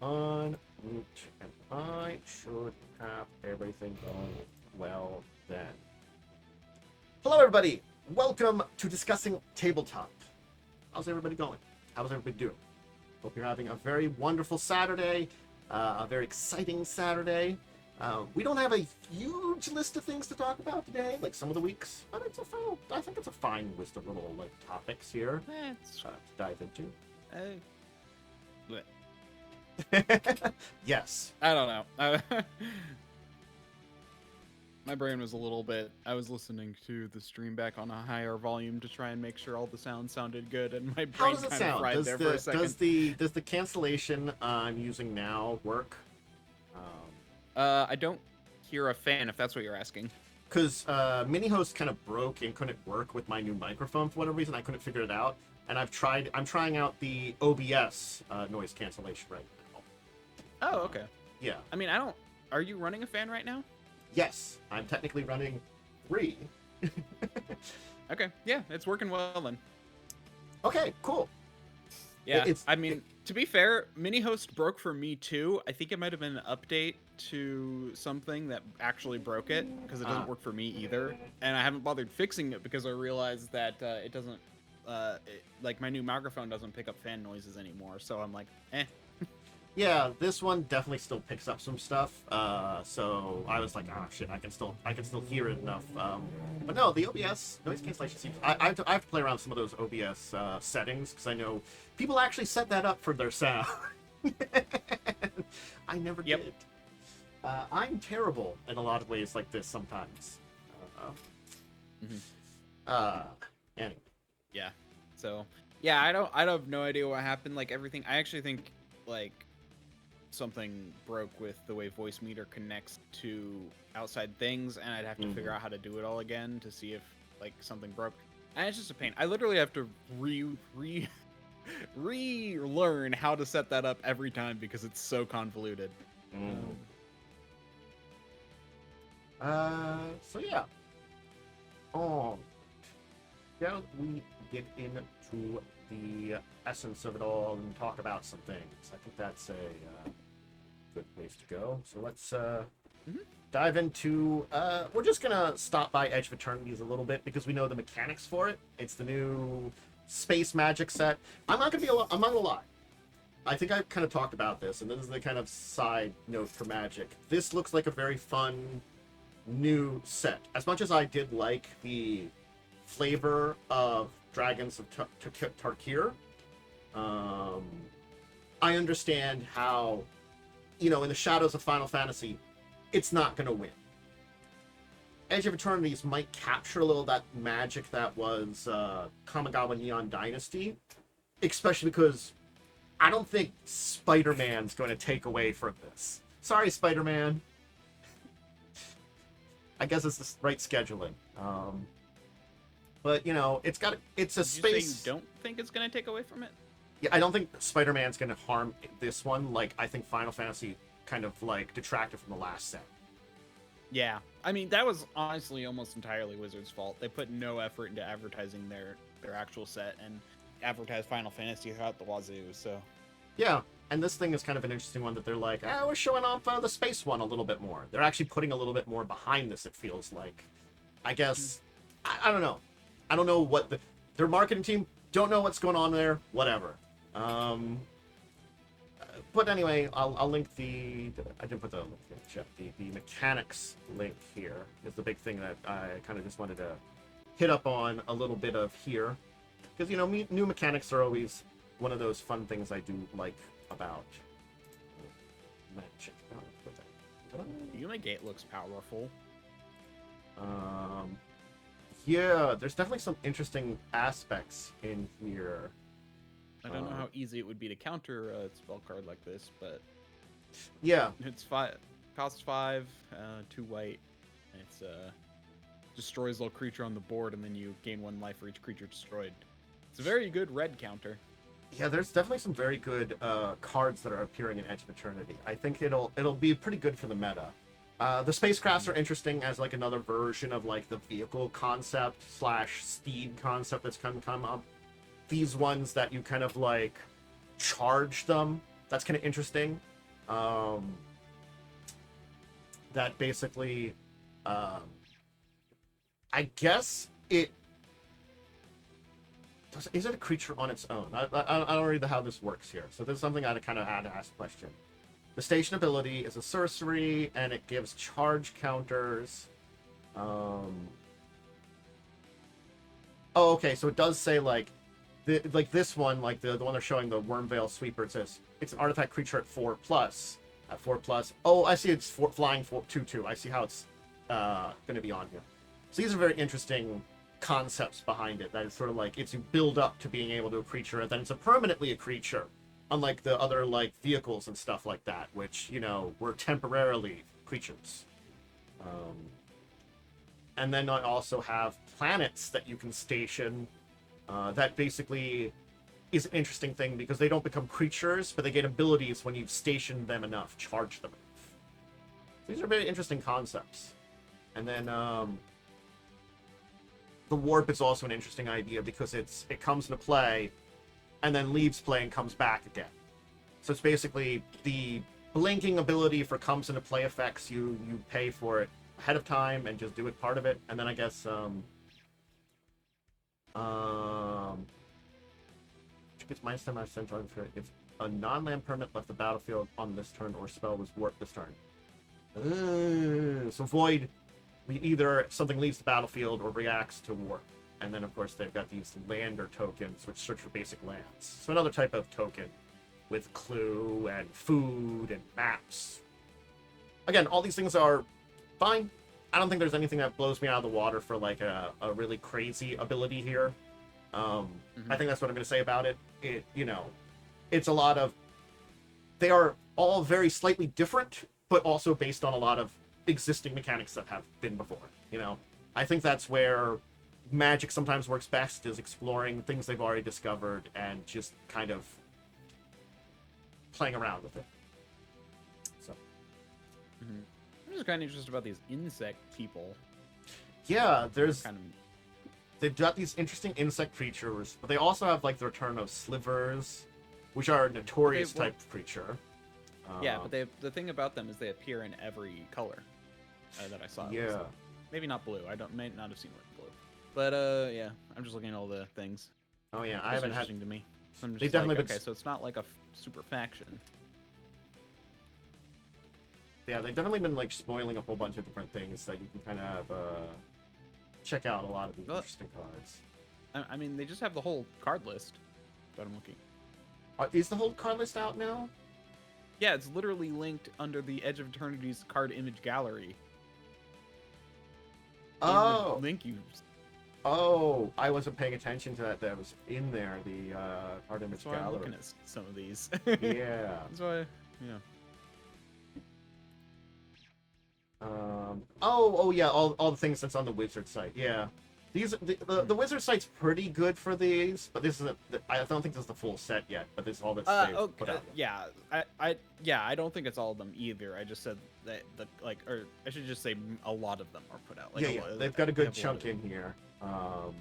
on mute, and I should have everything going well then. Hello, everybody. Welcome to Discussing Tabletop. How's everybody going? How's everybody doing? Hope you're having a very wonderful Saturday, a very exciting Saturday. We don't have a huge list of things to talk about today, like some of the weeks, but I think it's a fine list of little topics here to dive into. What? Yes. I don't know. My brain was a little bit. I was listening to the stream back on a higher volume to try and make sure all the sounds sounded good, and my How brain does it kind of sound? fried there for a second. Does the cancellation I'm using now work? I don't hear a fan, if that's what you're asking. Because Mini-Host kind of broke and couldn't work with my new microphone for whatever reason. I couldn't figure it out, and I'm trying out the OBS noise cancellation right now. Oh, okay. Yeah. I mean, Are you running a fan right now? Yes, I'm technically running 3. Okay, yeah, it's working well then. Okay, cool. Yeah, to be fair, Mini-Host broke for me too. I think it might have been an update to something that actually broke it, because it doesn't work for me either. And I haven't bothered fixing it because I realized that it doesn't, like my new microphone doesn't pick up fan noises anymore. So I'm like, eh. Yeah, this one definitely still picks up some stuff. So I was like, oh shit, I can still hear it enough. But no, the OBS noise cancellation seems. I have to play around with some of those OBS settings because I know people actually set that up for their sound. I never did. I'm terrible in a lot of ways like this sometimes. Anyway. Yeah. So yeah, I have no idea what happened. Like everything, I actually think like something broke with the way voice meter connects to outside things, and I'd have to figure out how to do it all again to see if like something broke. And it's just a pain. I literally have to relearn how to set that up every time because it's so convoluted. So yeah. Shall we get into the essence of it all and talk about some things? I think that's a good place to go. So let's dive into. We're just gonna stop by Edge of Eternities a little bit because we know the mechanics for it. It's the new space magic set. I'm not gonna lie. I think I've kind of talked about this, and this is the kind of side note for Magic. This looks like a very fun new set. As much as I did like the flavor of Dragons of Tarkir, I understand how, in the shadows of Final Fantasy, it's not going to win. Edge of Eternities might capture a little of that magic that was Kamigawa Neon Dynasty, especially because I don't think Spider-Man's going to take away from this. Sorry, Spider-Man. I guess it's the right scheduling. But, it's a space. You don't think it's going to take away from it? Yeah, I don't think Spider-Man's going to harm this one. Like, I think Final Fantasy kind of, detracted from the last set. Yeah. I mean, that was honestly almost entirely Wizards' fault. They put no effort into advertising their actual set and advertised Final Fantasy throughout the wazoo, so... Yeah, and this thing is kind of an interesting one that they're like, we're showing off the space one a little bit more. They're actually putting a little bit more behind this, it feels like. I guess... I don't know. I don't know what their marketing team don't know what's going on there. Whatever. But anyway, I'll link I didn't put the link in the chat. The mechanics link here is the big thing that I kind of just wanted to hit up on a little bit of here, because new mechanics are always one of those fun things I do like about Magic. The Unigate looks powerful. Yeah, there's definitely some interesting aspects in here. I don't know how easy it would be to counter a spell card like this, but yeah, it's costs 5, 2 white, and it's destroys a little creature on the board, and then you gain 1 life for each creature destroyed. It's a very good red counter. Yeah, there's definitely some very good cards that are appearing in Edge of Eternity. I think it'll be pretty good for the meta. The spacecrafts are interesting as another version of the vehicle concept / steed concept that's come up. These ones that you kind of charge them that's kind of interesting. That basically, I guess it is it a creature on its own? I don't read how this works here, so this is something I kind of had to ask a question. The station ability is a sorcery, and it gives charge counters. Oh, okay, so it does say, like, this one, like the one they're showing, the Wormveil Sweeper, it says it's an artifact creature at 4+. At 4+. Oh, I see it's flying 2/2. I see how it's going to be on here. So these are very interesting concepts behind it. That it's sort of like it's you build up to being able to a creature, and then it's permanently a creature. Unlike the other, like, vehicles and stuff like that, which, you know, were temporarily creatures. And then I also have planets that you can station. That basically is an interesting thing because they don't become creatures, but they get abilities when you've stationed them enough, charged them enough. These are very interesting concepts. And then the warp is also an interesting idea because it comes into play and then leaves play and comes back again. So it's basically the blinking ability for comes into play effects. You pay for it ahead of time and just do it part of it. And then I guess it's minus 10 minus 10 target for it. If a non-land permanent left the battlefield on this turn or spell was warped this turn. So void, either something leaves the battlefield or reacts to warp. And then, of course, they've got these lander tokens, which search for basic lands. So another type of token with clue and food and maps. Again, all these things are fine. I don't think there's anything that blows me out of the water for, like, a really crazy ability here. I think that's what I'm going to say about it. You know, it's a lot of... They are all very slightly different, but also based on a lot of existing mechanics that have been before, you know? I think that's where Magic sometimes works best, is exploring things they've already discovered and just kind of playing around with it. So. I'm just kind of interested about these insect people. Yeah, they've got these interesting insect creatures, but they also have, like, the return of slivers, which are a notorious type of creature. Yeah, but the thing about them is they appear in every color that I saw. Yeah. Maybe not blue. May not have seen blue. But yeah, I'm just looking at all the things. Oh yeah, I haven't had. To me. So I'm just They've definitely like, been... okay, so it's not like a super faction. Yeah, they've definitely been, like, spoiling a whole bunch of different things that you can kind of check out a lot of these interesting cards. I mean, they just have the whole card list. But I'm looking. Is the whole card list out now? Yeah, it's literally linked under the Edge of Eternities card image gallery. Oh. Link you. Oh, I wasn't paying attention to that. That was in there, the card image gallery. I'm looking at some of these. Yeah. That's why, yeah. Oh yeah, all the things that's on the wizard site. Yeah, the wizard site's pretty good for these, but this is I don't think this is the full set yet. But this is all that's they've put out. Yeah, I don't think it's all of them either. I just said that or I should just say a lot of them are put out. Like, they've got a good chunk in here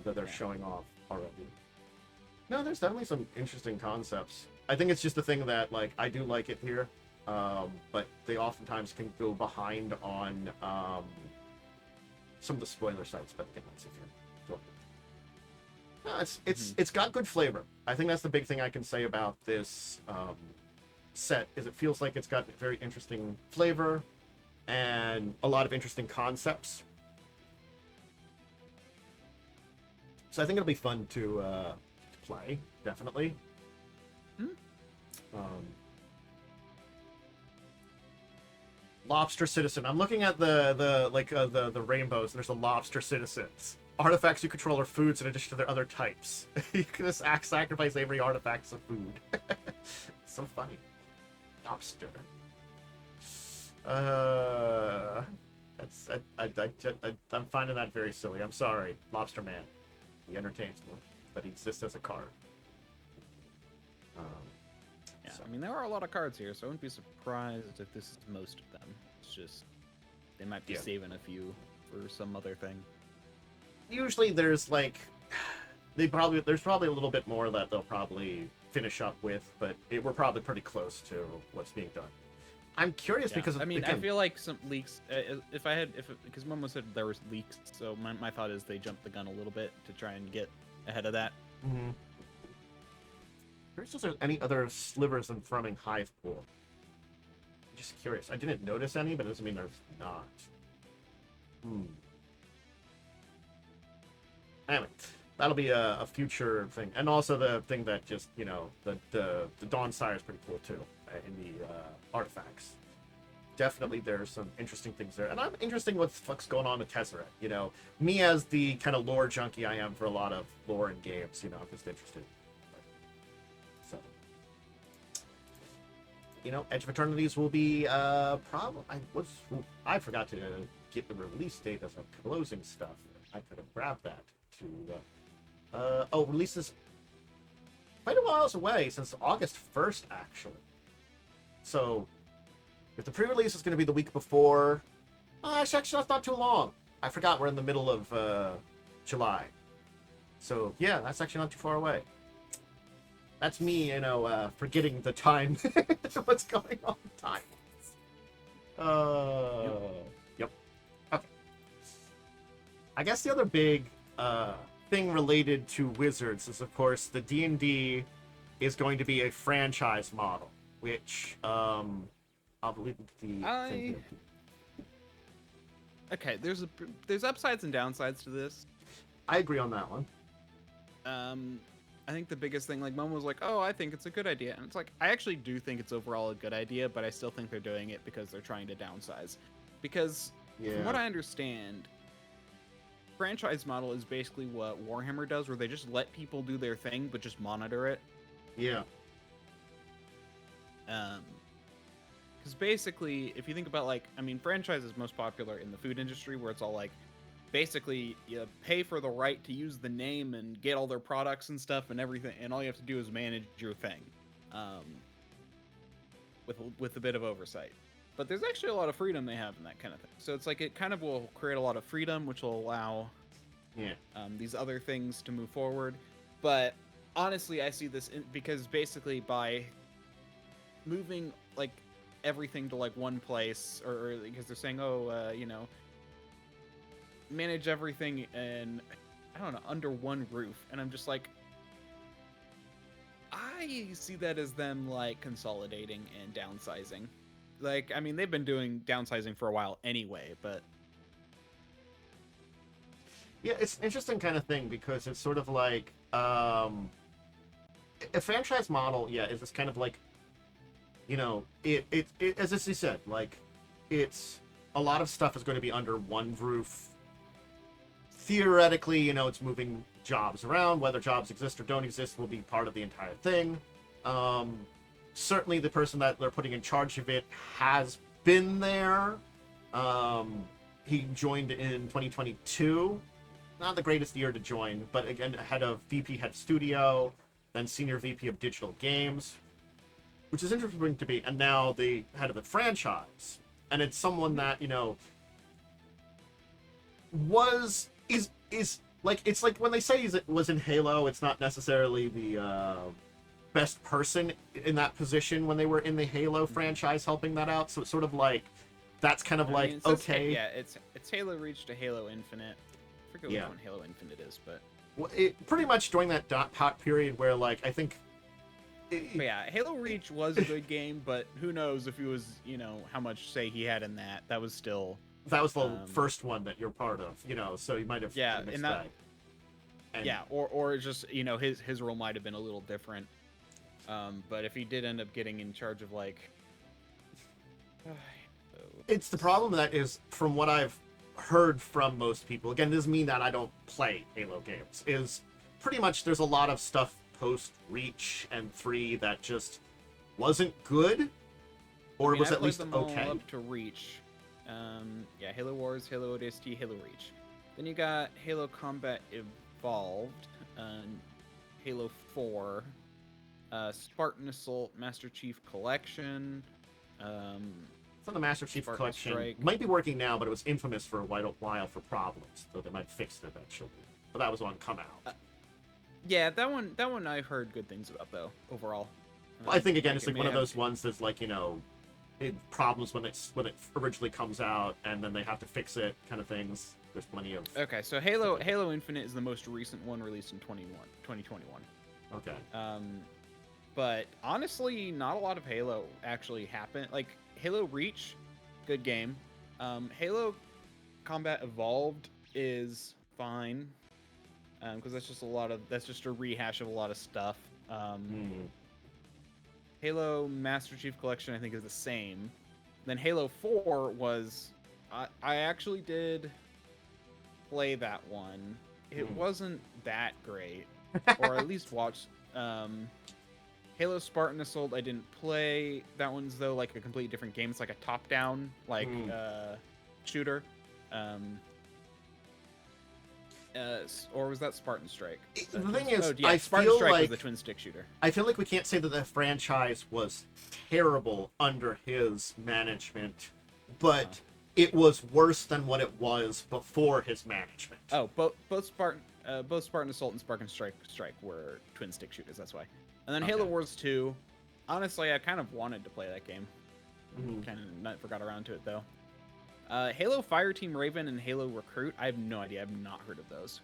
that they're showing off already. No, there's definitely some interesting concepts. I think it's just the thing that, like, I do like it here. But they oftentimes can go behind on some of the spoiler sites. But again, that's if you're... No, it's got good flavor. I think that's the big thing I can say about this set, is it feels like it's got very interesting flavor and a lot of interesting concepts. So I think it'll be fun to play, definitely. Lobster Citizen. I'm looking at the rainbows. There's the Lobster Citizens. Artifacts you control are foods in addition to their other types. You can just sacrifice every artifact as food. So funny. Lobster. I'm finding that very silly. I'm sorry, Lobster Man. He entertains me, but he exists as a card. Yeah, so. I mean, there are a lot of cards here, so I wouldn't be surprised if this is most of them. It's just they might be saving a few for some other thing. Usually, there's like there's probably a little bit more that they'll probably finish up with, but we're probably pretty close to what's being done. I'm curious because I mean, again, I feel like some leaks. Because Momo said there was leaks, so my thought is they jumped the gun a little bit to try and get ahead of that. Mm-hmm. Curious if there's any other slivers in Thrumming Hive Pool. I'm just curious. I didn't notice any, but it doesn't mean there's not. Anyway, that'll be a future thing, and also the thing that just the Dawn Sire is pretty cool too in the artifacts. Definitely, there's some interesting things there, and I'm interested in what the fuck's going on with Tezzeret. Me as the kind of lore junkie I am for a lot of lore and games. I'm just interested. So, Edge of Eternities will be probably. I forgot to get the release date as a closing stuff. I could have grabbed that to. Releases quite a while away, since August 1st, actually. So, if the pre-release is going to be the week before, actually, that's not too long. I forgot we're in the middle of July. So, yeah, that's actually not too far away. That's me, forgetting the time. What's going on with time? Yep. Okay. I guess the other big thing related to Wizards is, of course, the D&D is going to be a franchise model, which I'll believe the Okay, there's upsides and downsides to this. I agree on that one. I think the biggest thing, like, Mom was like, oh, I think it's a good idea. And it's like, I actually do think it's overall a good idea, but I still think they're doing it because they're trying to downsize. Because from what I understand, franchise model is basically what Warhammer does, where they just let people do their thing, but just monitor it. Yeah. Because basically, if you think about, like, I mean, franchise is most popular in the food industry, where it's all like, basically, you pay for the right to use the name and get all their products and stuff and everything, and all you have to do is manage your thing, with a bit of oversight. But there's actually a lot of freedom they have in that kind of thing. So it's like it kind of will create a lot of freedom, which will allow these other things to move forward. But honestly, I see this because basically by moving like everything to like one place, or because they're saying, manage everything and I don't know, under one roof, and I'm just like, I see that as them like consolidating and downsizing. Like, I mean, they've been doing downsizing for a while anyway, but yeah, it's an interesting kind of thing because it's sort of like a franchise model. Yeah, is this kind of like, it as you said, like, it's a lot of stuff is going to be under one roof. Theoretically, it's moving jobs around. Whether jobs exist or don't exist will be part of the entire thing. Certainly, the person that they're putting in charge of it has been there. He joined in 2022. Not the greatest year to join, but again, head of studio, then senior VP of digital games, which is interesting to be, and now the head of the franchise. And it's someone that, is like, it's like when they say he was in Halo, it's not necessarily the best person in that position when they were in the Halo franchise helping that out. So it's sort of like, that's kind of okay. Yeah, it's Halo Reach to Halo Infinite. I forget which one Halo Infinite is, but pretty much during that dot period where, like, I think. Halo Reach was a good game, but who knows if he was, how much say he had in that. That was still. That was the first one that you're part of, so you might have. Yeah, and that. And, or just his role might have been a little different. But if he did end up getting in charge of like. It's the problem that is, from what I've heard from most people, again, it doesn't mean that I don't play Halo games, is pretty much there's a lot of stuff post-Reach and 3 that just wasn't good, or was at least okay. Up to Reach. Halo Wars, Halo ODST, Halo Reach. Then you got Halo Combat Evolved, Halo 4, Spartan Assault, Master Chief Collection, It's on the Master Chief Spartan Collection. Strike. Might be working now, but it was infamous for a while for problems, so they might fix it eventually. But that was on Come Out. Yeah, that one I've heard good things about though. Overall, I think again, it's it like may one of have- those ones that's like, you know, problems when it originally comes out, and then they have to fix it, kind of things. There's plenty of. Okay, so Halo Infinite is the most recent one released in 2021. Okay. But honestly, not a lot of Halo actually happened. Like Halo Reach, good game. Halo Combat Evolved is fine, because that's just a rehash of a lot of stuff. Halo Master Chief Collection I think is the same. Then Halo 4 was, I actually did play that one. It wasn't that great, or at least watch. Halo Spartan Assault I didn't play. That one's though like a completely different game. It's like a top-down shooter. Or was that Spartan Strike? The thing is, Spartan feel Strike like was the twin stick shooter. I feel like we can't say that the franchise was terrible under his management, but it was worse than what it was before his management. Oh, both Spartan Assault and Spartan Strike were twin stick shooters. That's why. And then Halo Wars 2. Honestly, I kind of wanted to play that game. Kind of not forgot around to it though. Halo Fireteam Raven and Halo Recruit. I have no idea. I've not heard of those.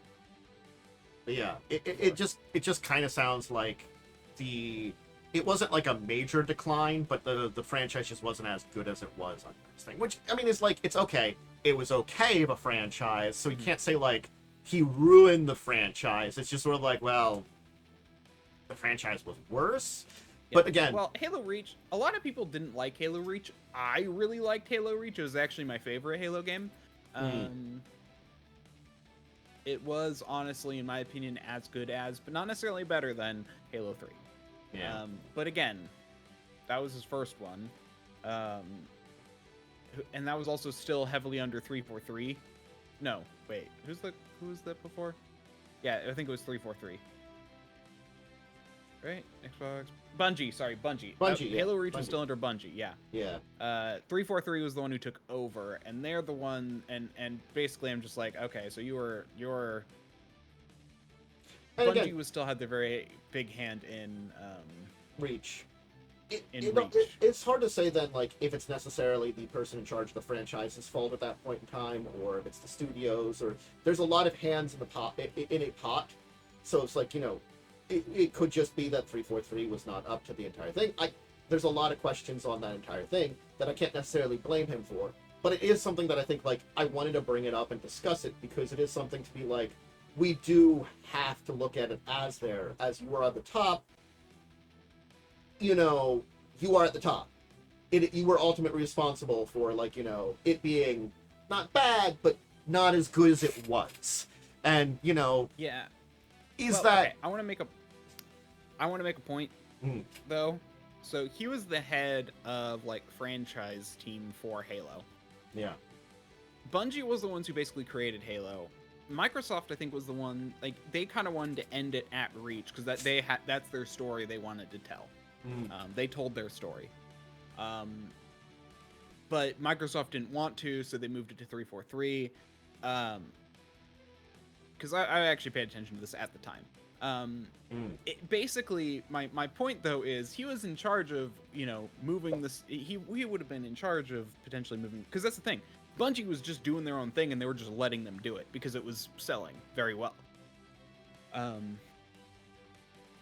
But yeah, it just kind of sounds like it wasn't like a major decline, but the franchise just wasn't as good as it was on this thing. Which I mean is like, it's okay. It was okay of a franchise, so you can't say like he ruined the franchise. It's just sort of like, well, the franchise was worse. Yeah. But again, well, Halo Reach, a lot of people didn't like Halo Reach. I really liked Halo Reach. It was actually my favorite Halo game. It was honestly, in my opinion, as good as, but not necessarily better than Halo 3. Yeah. But again, that was his first one. And that was also still heavily under 343. No, wait, who was that before? Yeah, I think it was 343. Right? Xbox. Bungie. Halo Reach was still under Bungie, yeah. Yeah. 343 was the one who took over, and they're the one, and basically I'm just like, okay, so you're Bungie again, was still had their very big hand in Reach. It's hard to say then, like, if it's necessarily the person in charge of the franchise's fault at that point in time, or if it's the studios, or there's a lot of hands in the pot in a pot, so it's like, you know, it could just be that 343 was not up to the entire thing. There's a lot of questions on that entire thing that I can't necessarily blame him for, but it is something that I think, like, I wanted to bring it up and discuss it, because it is something to be like, we do have to look at it as you are at the top. You know, you are at the top. You were ultimately responsible for, like, you know, it being not bad, but not as good as it was. And, you know, yeah, that okay. I want to make a point though. So he was the head of like franchise team for Halo. Yeah. Bungie was the ones who basically created Halo. Microsoft, I think, was the one, like, they kind of wanted to end it at Reach because that's their story they wanted to tell. They told their story. But Microsoft didn't want to, so they moved it to 343. Because I actually paid attention to this at the time. Basically, my point, though, is he was in charge of, you know, moving this. He would have been in charge of potentially moving, because that's the thing. Bungie was just doing their own thing, and they were just letting them do it because it was selling very well.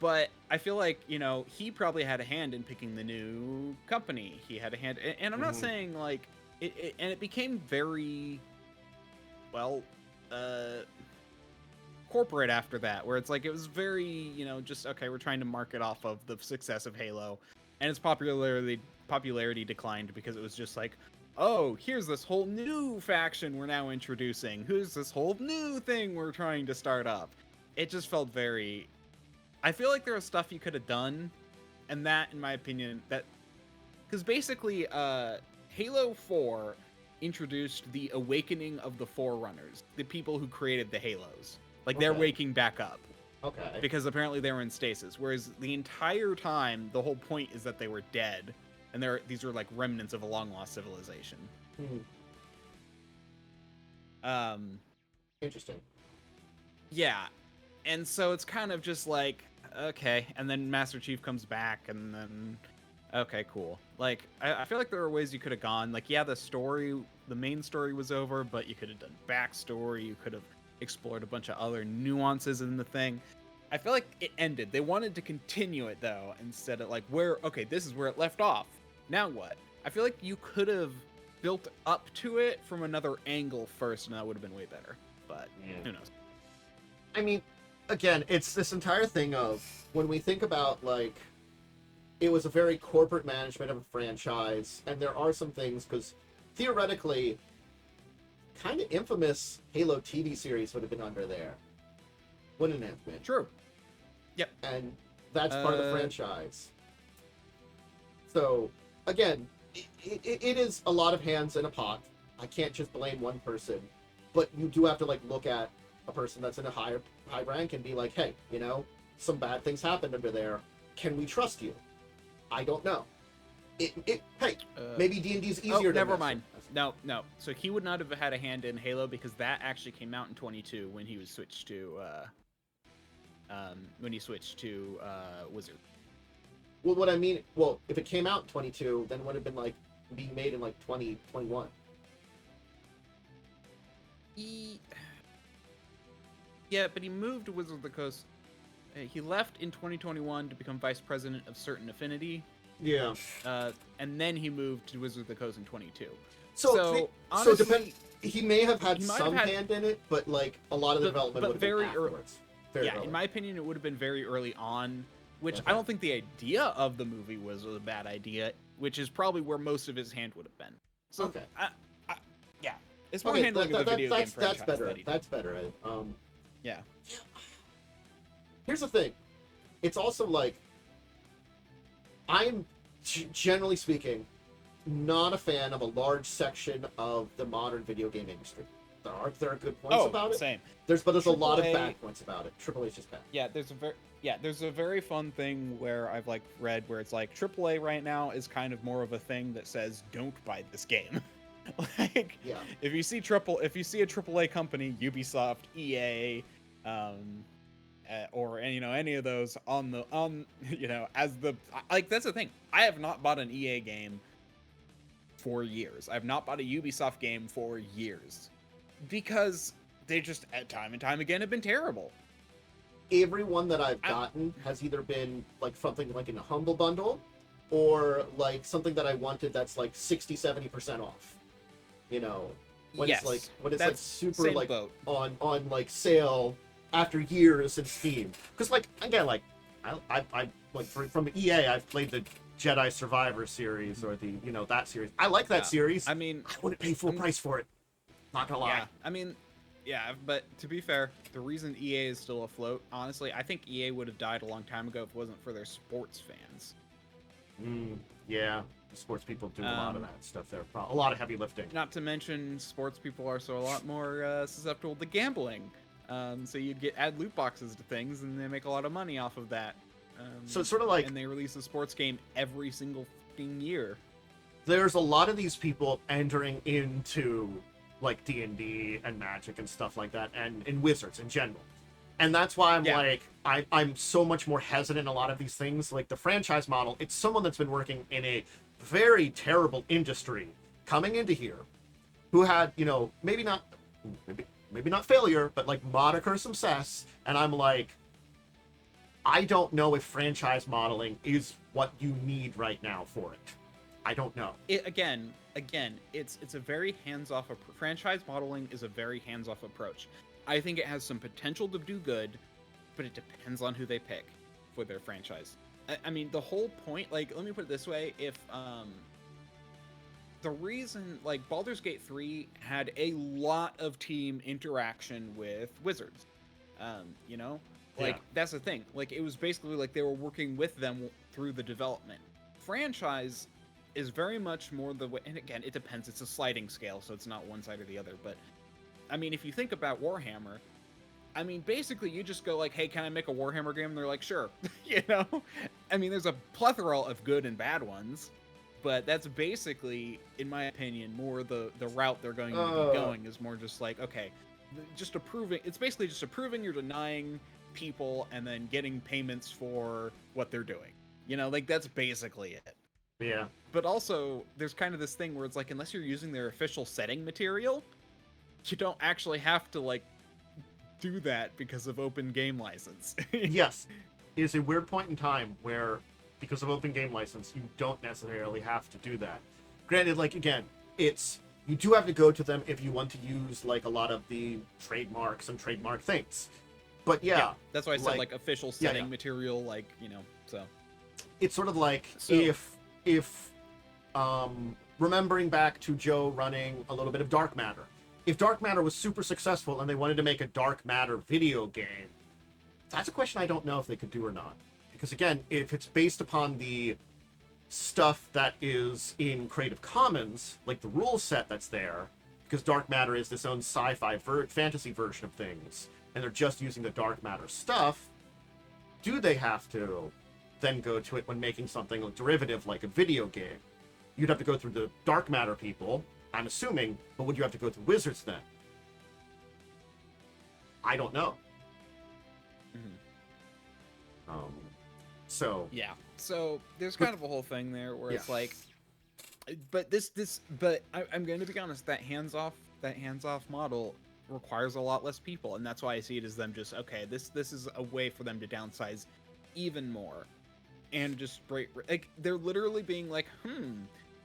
But I feel like, you know, he probably had a hand in picking the new company. He had a hand, and I'm not saying like it. And it became very, well, corporate after that, where it's like it was very, you know, just okay, we're trying to market off of the success of Halo, and its popularity declined because it was just like, oh, here's this whole new faction we're now introducing. Who's this whole new thing we're trying to start up? It just felt very. I feel like there was stuff you could have done, and that, in my opinion, because basically, Halo 4 introduced the awakening of the Forerunners, the people who created the Halos. Like, they're waking back up. Okay. Because apparently they were in stasis, whereas the entire time, the whole point is that they were dead, and these are like remnants of a long-lost civilization. Interesting. Yeah. And so it's kind of just like, okay, and then Master Chief comes back, and then, okay, cool. Like, I feel like there were ways you could have gone. Like, yeah, the main story was over, but you could have done backstory. You could have explored a bunch of other nuances in the thing. I feel like it ended. They wanted to continue it, though, instead of like, okay, this is where it left off. Now what? I feel like you could have built up to it from another angle first, and that would have been way better. But who knows? I mean, again, it's this entire thing of when we think about, like, it was a very corporate management of a franchise, and there are some things, because theoretically, kind of infamous Halo TV series would have been under there. Wouldn't it have been? True. Yep. And that's part of the franchise. So, again, it is a lot of hands in a pot. I can't just blame one person, but you do have to, like, look at a person that's in a high rank and be like, hey, you know, some bad things happened under there. Can we trust you? I don't know. Hey, maybe D&D's easier to never mind. No. So he would not have had a hand in Halo because that actually came out in 22 when he was switched to Wizard. Well, what I mean, if it came out in 22, then it would have been like being made in like 2021. Yeah, but he moved to Wizard of the Coast. He left in 2021 to become vice president of certain affinity. Yeah. And then he moved to Wizard of the Coast in 22. So honestly, he may have had some hand in it, but like a lot of the development would have been afterwards. Very early. In my opinion, it would have been very early on, which I don't think the idea of the movie was a bad idea, which is probably where most of his hand would have been. So, okay. Yeah. It's more handling of the video game franchise. That's better. That's better. Yeah. Here's the thing. It's also like, I'm, generally speaking, not a fan of a large section of the modern video game industry. There are good points about it. Same. There's a lot of bad points about it. AAA is just bad. Yeah, there's a very fun thing where I've like read where it's like AAA right now is kind of more of a thing that says don't buy this game. Like, yeah. If you see a AAA company, Ubisoft, EA, or any of those as the like, that's the thing. I have not bought an EA game for years. I've not bought a Ubisoft game for years because they just time and time again have been terrible. Every one that I've gotten has either been like something like in a humble bundle or like something that I wanted that's like 60-70% off. When it's like super like boat. on like sale after years in Steam. Because like again, like I like from EA, I've played the Jedi Survivor series or the that series. I like that series. I mean, I wouldn't pay full price for it. Not gonna lie. Yeah, I mean, yeah, but to be fair, the reason EA is still afloat, honestly, I think EA would have died a long time ago if it wasn't for their sports fans. Yeah. Sports people do a lot of that stuff. There, a lot of heavy lifting. Not to mention, sports people are a lot more susceptible to gambling. So you'd add loot boxes to things, and they make a lot of money off of that. So it's sort of like, and they release a sports game every single fucking year. There's a lot of these people entering into like D&D and Magic and stuff like that, and in Wizards in general. And that's why I'm so much more hesitant in a lot of these things. Like the franchise model, it's someone that's been working in a very terrible industry coming into here who had, maybe not failure, but like moniker success. And I'm like, I don't know if franchise modeling is what you need right now for it. I don't know. Again, it's a very hands-off franchise modeling is a very hands-off approach. I think it has some potential to do good, but it depends on who they pick for their franchise. I mean, the whole point, like, let me put it this way, if the reason, like, Baldur's Gate 3 had a lot of team interaction with Wizards, that's the thing. Like, it was basically like they were working with them through the development. Franchise is very much more the way, and again, it depends. It's a sliding scale, so it's not one side or the other, but I mean, if you think about Warhammer, I mean, basically you just go like, hey, can I make a Warhammer game? And they're like, sure. I mean, there's a plethora of good and bad ones, but that's basically, in my opinion, more the route they're going to be going is more just like, okay, it's basically just approving you're denying people and then getting payments for what they're doing. You know, like that's basically it. Yeah. But also, there's kind of this thing where it's like, unless you're using their official setting material, you don't actually have to like do that because of open game license. Yes. It is a weird point in time where, because of open game license, you don't necessarily have to do that. Granted, like, again, you do have to go to them if you want to use, like, a lot of the trademarks and trademark things. But yeah. That's why I said, like, official setting material, like, you know, so. It's sort of like, if remembering back to Joe running a little bit of Dark Matter. If Dark Matter was super successful and they wanted to make a Dark Matter video game, that's a question I don't know if they could do or not. Because again, if it's based upon the stuff that is in Creative Commons, like the rule set that's there, because Dark Matter is this own sci-fi fantasy version of things, and they're just using the Dark Matter stuff, do they have to then go to it when making something like derivative like a video game? You'd have to go through the Dark Matter people, I'm assuming, but would you have to go through Wizards then? I don't know. So yeah, so there's kind of a whole thing there where it's like, but I'm going to be honest, that hands-off model requires a lot less people, and that's why I see it as them just, okay, this is a way for them to downsize even more, and just break, like, they're literally being like,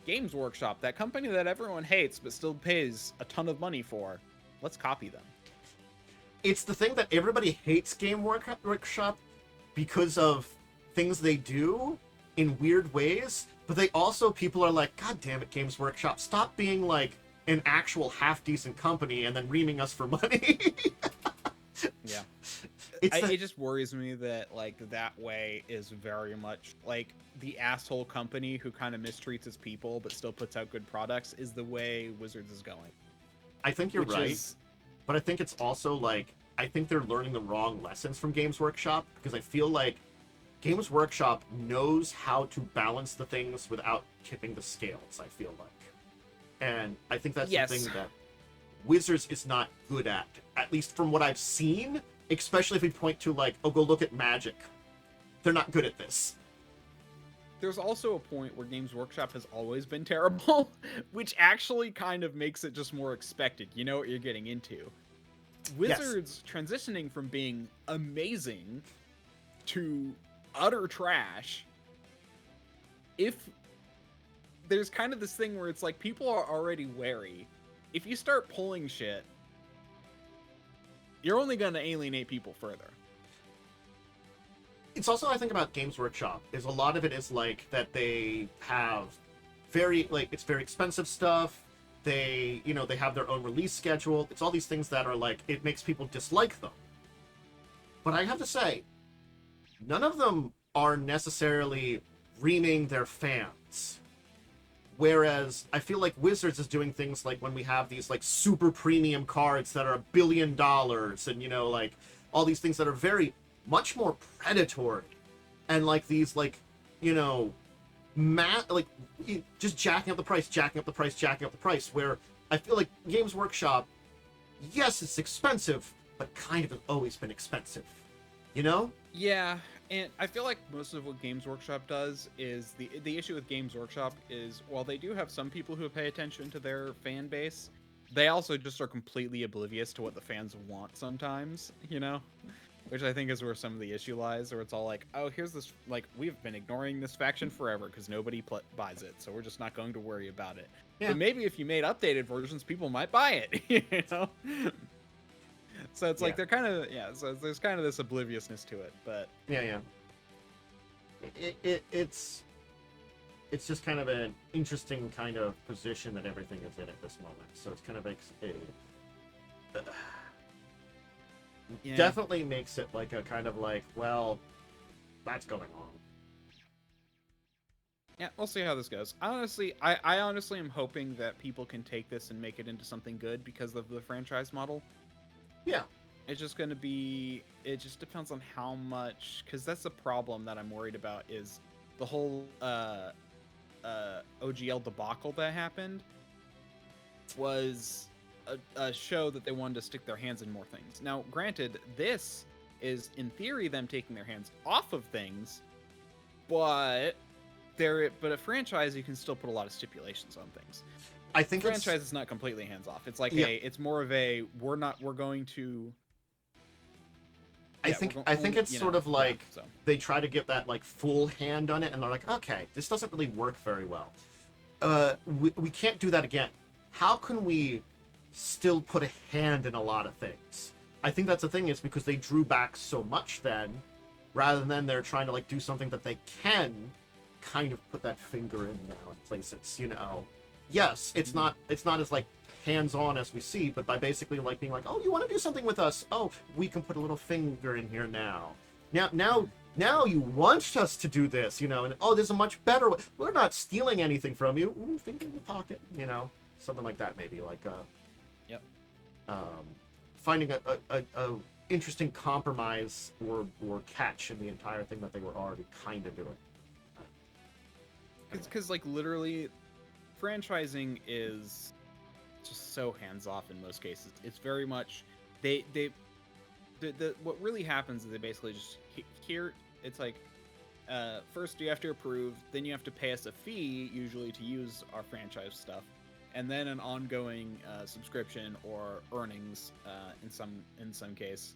Games Workshop, that company that everyone hates but still pays a ton of money for, let's copy them. It's the thing that everybody hates Game Workshop because of things they do in weird ways, but they also, people are like, God damn it, Games Workshop, stop being like an actual half-decent company and then reaming us for money. Yeah. It just worries me that, like, that way is very much like the asshole company who kind of mistreats its people but still puts out good products is the way Wizards is going. I think you're right, but I think it's also like, I think they're learning the wrong lessons from Games Workshop, because I feel like Games Workshop knows how to balance the things without tipping the scales, I feel like. And I think that's something that Wizards is not good at least from what I've seen, especially if we point to, like, oh, go look at Magic. They're not good at this. There's also a point where Games Workshop has always been terrible, which actually kind of makes it just more expected. You know what you're getting into. Wizards transitioning from being amazing to utter trash, if there's kind of this thing where it's like people are already wary. If you start pulling shit, you're only going to alienate people further. It's also, I think, about Games Workshop, is a lot of it is like that they have it's very expensive stuff. They, you know, they have their own release schedule. It's all these things that are like, it makes people dislike them. But I have to say, none of them are necessarily reaming their fans. Whereas I feel like Wizards is doing things like when we have these like super premium cards that are $1 billion and, you know, like all these things that are very much more predatory, and like these, like, you know, like just jacking up the price, where I feel like Games Workshop, yes, it's expensive, but kind of has always been expensive, you know? Yeah, and I feel like most of what Games Workshop does is, the issue with Games Workshop is, while they do have some people who pay attention to their fan base, they also just are completely oblivious to what the fans want sometimes, you know? Which I think is where some of the issue lies, where it's all like, oh, here's this, like, we've been ignoring this faction forever because nobody buys it, so we're just not going to worry about it. Yeah. But maybe if you made updated versions, people might buy it, you know? So it's like they're kind of, so there's kind of this obliviousness to it, but... Yeah. It's just kind of an interesting kind of position that everything is in at this moment. So it's kind of like definitely makes it like a kind of like, well, that's going on. Yeah, we'll see how this goes. I honestly am hoping that people can take this and make it into something good because of the franchise model. Yeah. It's just going to be... It just depends on how much... Because that's the problem that I'm worried about, is the whole OGL debacle that happened was a show that they wanted to stick their hands in more things. Now, granted, this is, in theory, them taking their hands off of things, but a franchise, you can still put a lot of stipulations on things. I think franchise is not completely hands off. It's like it's more of a we're going to. I think it's sort of like they try to get that like full hand on it, and they're like, okay, this doesn't really work very well. We can't do that again. How can we still put a hand in a lot of things? I think that's the thing, is because they drew back so much then, rather than they're trying to like do something that they can kind of put that finger in now in places, you know. Yes, it's not as like hands-on as we see, but by basically like being like, oh, you want to do something with us? Oh, we can put a little finger in here now. Now you want us to do this, you know, and oh, there's a much better way. We're not stealing anything from you. Ooh, finger in the pocket, you know, something like that maybe, like finding a interesting compromise or catch in the entire thing that they were already kind of doing. It's because like literally, franchising is just so hands-off in most cases. It's very much what really happens is they basically just here it's like first you have to approve, then you have to pay us a fee usually to use our franchise stuff, and then an ongoing subscription or earnings in some case.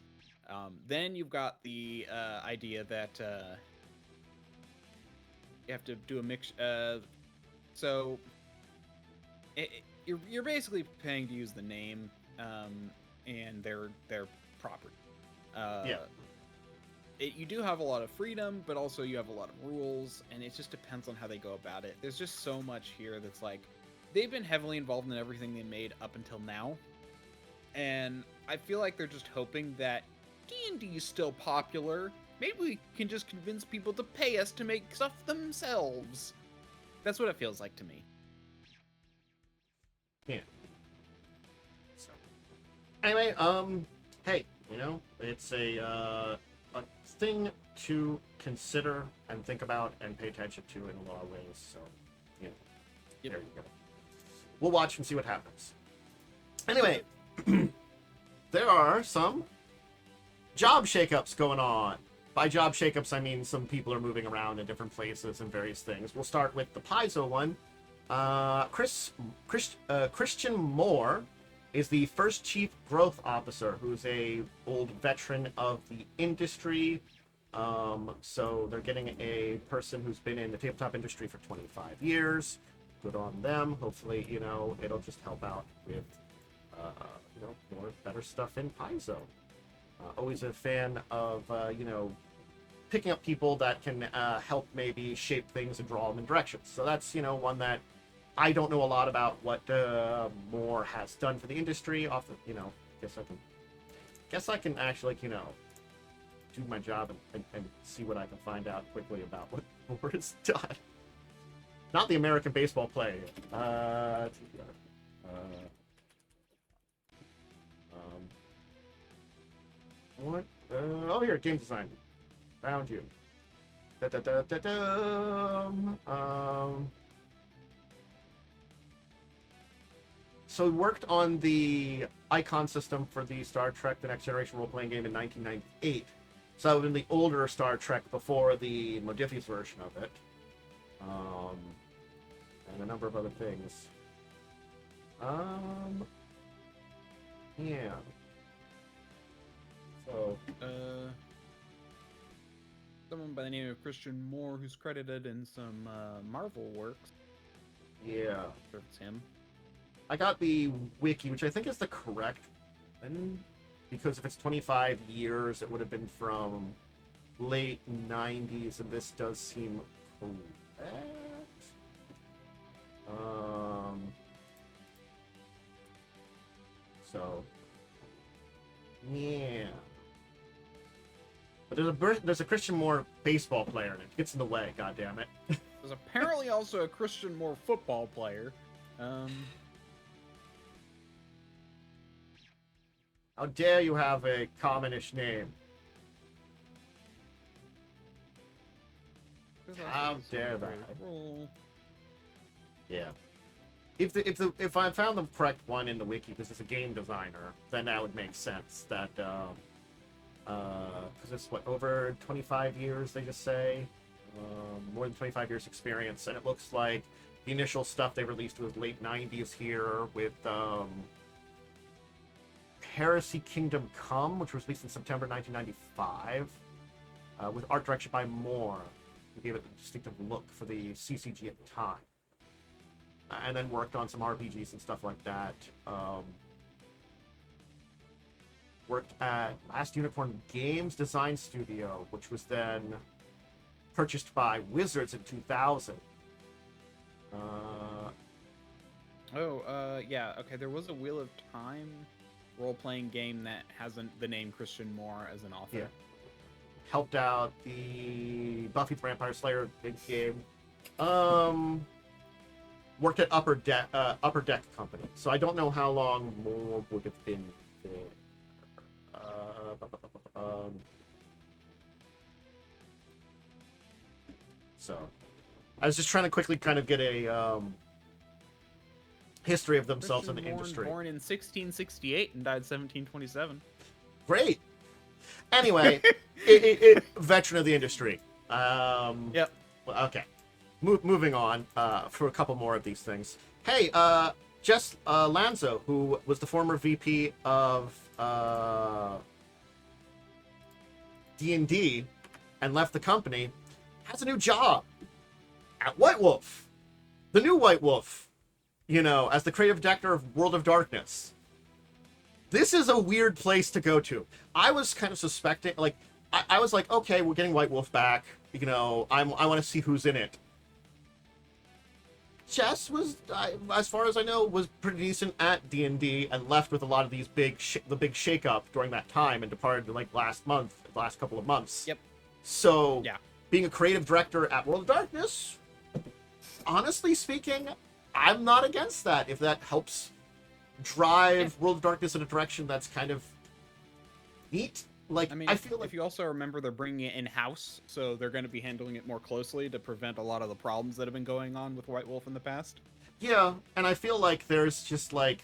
Then you've got the idea that you have to do a mix. So you're basically paying to use the name and their property. You do have a lot of freedom, but also you have a lot of rules, and it just depends on how they go about it. There's just so much here that's like they've been heavily involved in everything they made up until now, and I feel like they're just hoping that D&D is still popular. Maybe we can just convince people to pay us to make stuff themselves. That's what it feels like to me. Yeah. So, anyway, hey, you know, it's a thing to consider and think about and pay attention to in a lot of ways. So, you know, there you go. We'll watch and see what happens. Anyway, there are some job shakeups going on. By job shakeups, I mean some people are moving around in different places and various things. We'll start with the Paizo one. Christian Moore is the first chief growth officer, who's a old veteran of the industry. So they're getting a person who's been in the tabletop industry for 25 years. Good on them. Hopefully, you know, it'll just help out with, you know, more better stuff in Paizo. Always a fan of, you know, picking up people that can help maybe shape things and draw them in directions. So that's, you know, one that I don't know a lot about what Moore has done for the industry. Off, you know, guess I can actually, like, you know, do my job and see what I can find out quickly about what Moore has done. Not the American baseball player. What? Oh, here, game design. Found you. So he worked on the icon system for the Star Trek The Next Generation role-playing game in 1998. So that would have been the older Star Trek before the Modiphius version of it. And a number of other things. Yeah. So, someone by the name of Christian Moore, who's credited in some Marvel works. Yeah. I'm sure it's him. I got the wiki, which I think is the correct one, because if it's 25 years, it would have been from late 90s, and this does seem correct. So, yeah. But there's a Christian Moore baseball player, and it gets in the way, goddammit. There's apparently also a Christian Moore football player. How dare you have a commonish name? How dare that? Yeah. If I found the correct one in the wiki, because it's a game designer, then that would make sense. That because it's what, over 25 years, they just say, more than 25 years experience, and it looks like the initial stuff they released was late 90s here with Heresy Kingdom Come, which was released in September 1995, with art direction by Moore, who gave it a distinctive look for the CCG at the time. And then worked on some RPGs and stuff like that. Worked at Last Unicorn Games Design Studio, which was then purchased by Wizards in 2000. Yeah, okay, there was a Wheel of Time role-playing game that has the name Christian Moore as an author. Yeah. Helped out the Buffy the Vampire Slayer big game. Worked at Upper Deck Company. So I don't know how long Moore would have been there. So I was just trying to quickly kind of get a history of themselves Christian in the industry. Born in 1668 and died 1727. Great. Anyway, veteran of the industry. Yep. Okay. Moving on for a couple more of these things. Hey, Jess Lanzo, who was the former VP of D&D and left the company, has a new job at White Wolf. The new White Wolf. You know, as the creative director of World of Darkness. This is a weird place to go to. I was kind of suspecting, like, I was like, okay, we're getting White Wolf back. You know, I want to see who's in it. Jess was, as far as I know, was pretty decent at D&D and left with a lot of these big shakeup during that time and departed like last couple of months. Yep. So, yeah, being a creative director at World of Darkness, honestly speaking, I'm not against that if that helps drive World of Darkness in a direction that's kind of neat. Like, I mean, I feel like if you also remember, they're bringing it in-house, so they're going to be handling it more closely to prevent a lot of the problems that have been going on with White Wolf in the past. Yeah, and I feel like there's just like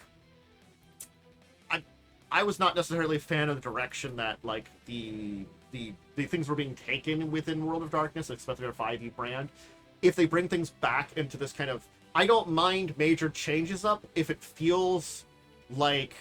I was not necessarily a fan of the direction that like the things were being taken within World of Darkness, especially their 5e brand. If they bring things back into this kind of, I don't mind major changes up if it feels like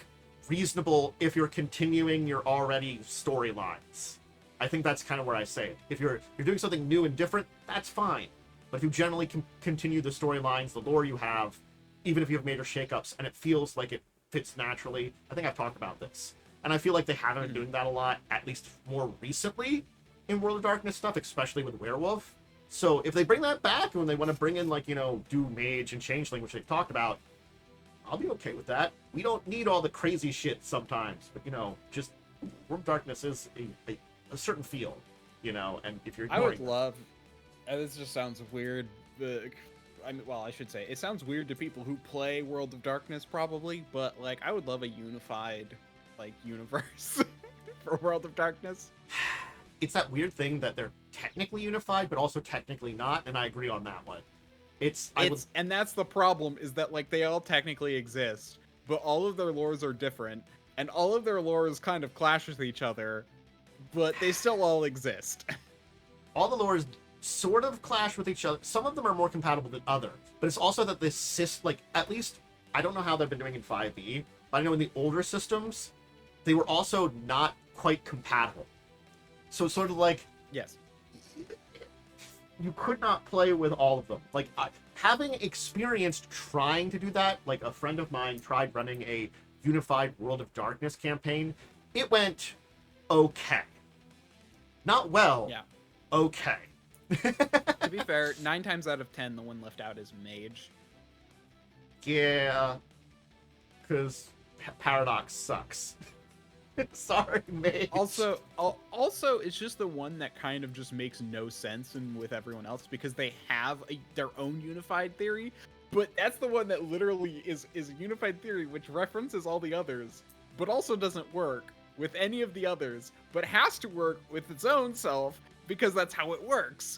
reasonable if you're continuing your already storylines. I think that's kind of where I say it. If you're doing something new and different, that's fine. But if you generally continue the storylines, the lore you have, even if you have major shakeups, and it feels like it fits naturally, I think I've talked about this. And I feel like they haven't been doing that a lot, at least more recently in World of Darkness stuff, especially with Werewolf. So if they bring that back, and when they want to bring in, like, you know, do Mage and Changeling, which they've talked about, I'll be okay with that. We don't need all the crazy shit sometimes, but, you know, just World of Darkness is a certain feel, you know, and if you're ignoring I would love, this just sounds weird, I should say, it sounds weird to people who play World of Darkness probably, but, like, I would love a unified, like, universe for World of Darkness. It's that weird thing that they're technically unified, but also technically not, and I agree on that one. And that's the problem, is that, like, they all technically exist, but all of their lores are different, and all of their lores kind of clash with each other, but they still all exist. All the lores sort of clash with each other. Some of them are more compatible than others, but it's also that this like, at least, I don't know how they've been doing in 5e, but I know in the older systems, they were also not quite compatible. So it's sort of like, yes, you could not play with all of them. Like, having experienced trying to do that, like a friend of mine tried running a unified World of Darkness campaign. It went okay. Not well. Yeah. Okay. To be fair, 9 times out of 10, the one left out is Mage. Yeah. Because Paradox sucks. Sorry, Mage. Also, it's just the one that kind of just makes no sense with everyone else, because they have their own unified theory, but that's the one that literally is a unified theory which references all the others, but also doesn't work with any of the others, but has to work with its own self, because that's how it works.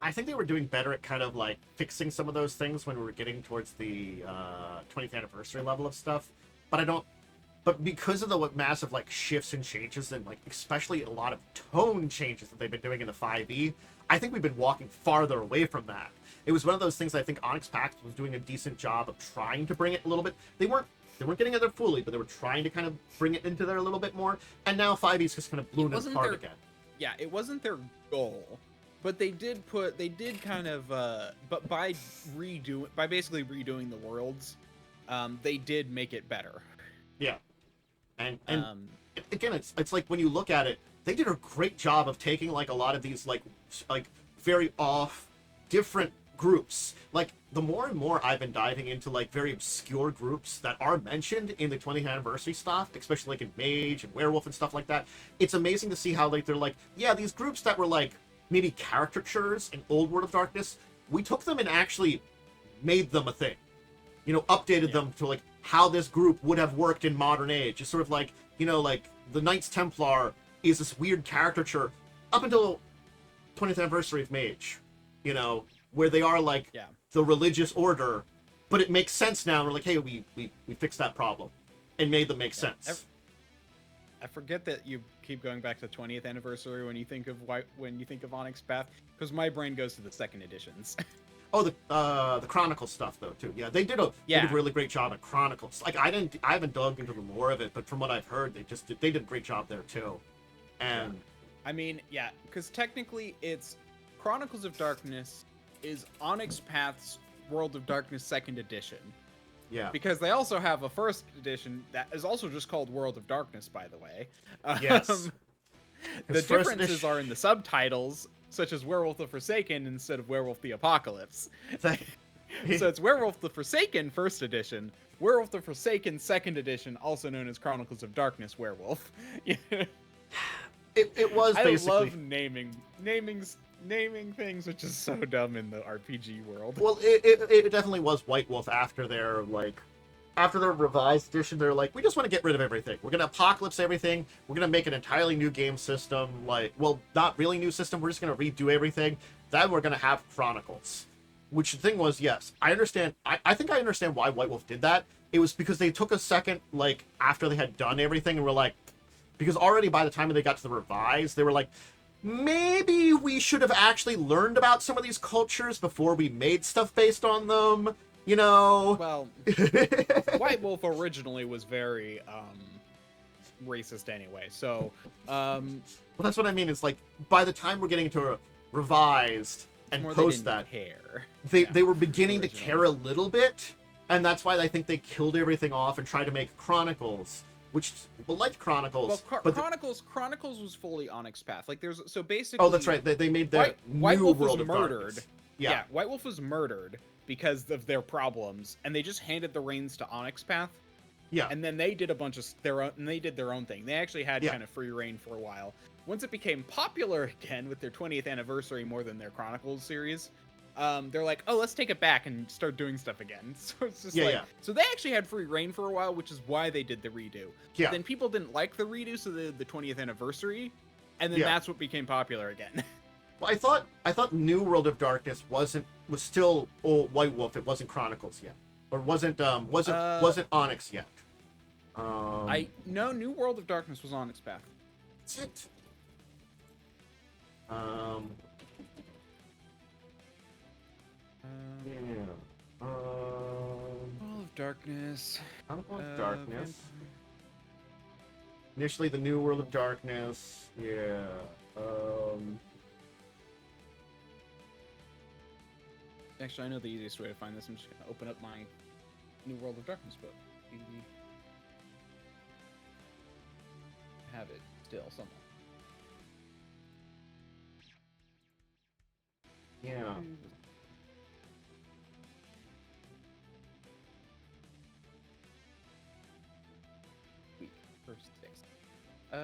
I think they were doing better at kind of like fixing some of those things when we were getting towards the 20th anniversary level of stuff, but I don't but because of the massive like shifts and changes and like especially a lot of tone changes that they've been doing in the 5e, I think we've been walking farther away from that. It was one of those things that I think Onyx Pact was doing a decent job of trying to bring it a little bit. They weren't getting it there fully, but they were trying to kind of bring it into there a little bit more. And now 5e's just kind of blown it apart again. Yeah, it wasn't their goal, but they did kind of but by basically redoing the worlds, they did make it better. Yeah. And again, it's like when you look at it, they did a great job of taking like a lot of these like very off different groups. Like the more and more I've been diving into like very obscure groups that are mentioned in the 20th anniversary stuff, especially like in Mage and Werewolf and stuff like that, it's amazing to see how like they're like, yeah, these groups that were like maybe caricatures in old World of Darkness, we took them and actually made them a thing. You know, updated them to like how this group would have worked in modern age. It's sort of like, you know, like the Knights Templar is this weird caricature up until 20th anniversary of Mage, you know, where they are like the religious order, but it makes sense now. We're like, hey, we fixed that problem and made them make sense. I forget that you keep going back to 20th anniversary when you think of Onyx Path, because my brain goes to the second editions. Oh, the Chronicles stuff though too. Yeah, they did a really great job at Chronicles. Like I haven't dug into the lore of it, but from what I've heard, they did a great job there too. And I mean, yeah, because technically it's Chronicles of Darkness is Onyx Path's World of Darkness 2nd edition. Yeah. Because they also have a 1st edition that is also just called World of Darkness, by the way. Yes. The differences are in the subtitles, such as Werewolf the Forsaken instead of Werewolf the Apocalypse. So it's Werewolf the Forsaken 1st edition, Werewolf the Forsaken 2nd edition, also known as Chronicles of Darkness Werewolf. It was basically... I love naming things, which is so dumb in the RPG world. Well, it definitely was White Wolf after their revised edition. They're like, we just want to get rid of everything. We're gonna apocalypse everything. We're gonna make an entirely new game system. Like, well, not really new system. We're just gonna redo everything. Then we're gonna have Chronicles. Which the thing was, yes, I understand. I think I understand why White Wolf did that. It was because they took a second, like after they had done everything, and were like, because already by the time they got to the revised, they were like, maybe we should have actually learned about some of these cultures before we made stuff based on them, you know? Well, White Wolf originally was very racist anyway, so... Well, that's what I mean. It's like, by the time we're getting to revised and post that, they were beginning to care a little bit, and that's why I think they killed everything off and tried to make Chronicles. Which people liked Chronicles. Well, Chronicles was fully Onyx Path. Like there's basically. Oh, that's right. They made their White Wolf World was of murdered. Darkness. Yeah, White Wolf was murdered because of their problems, and they just handed the reins to Onyx Path. Yeah. And then they did a bunch of their own. And they did their own thing. They actually had kind of free reign for a while. Once it became popular again with their 20th anniversary more than their Chronicles series, they're like, oh, let's take it back and start doing stuff again. So it's just so they actually had free reign for a while, which is why they did the reredo. Yeah. But then people didn't like the redo, so they did the 20th anniversary, and then that's what became popular again. Well, I thought New World of Darkness was still White Wolf. It wasn't Chronicles yet, or wasn't Onyx yet. No, New World of Darkness was Onyx Path. That's it. World of Darkness. Darkness. Initially, the New World of Darkness. Yeah. Actually, I know the easiest way to find this. I'm just gonna open up my New World of Darkness book. Have it still somewhere. Yeah. First 6.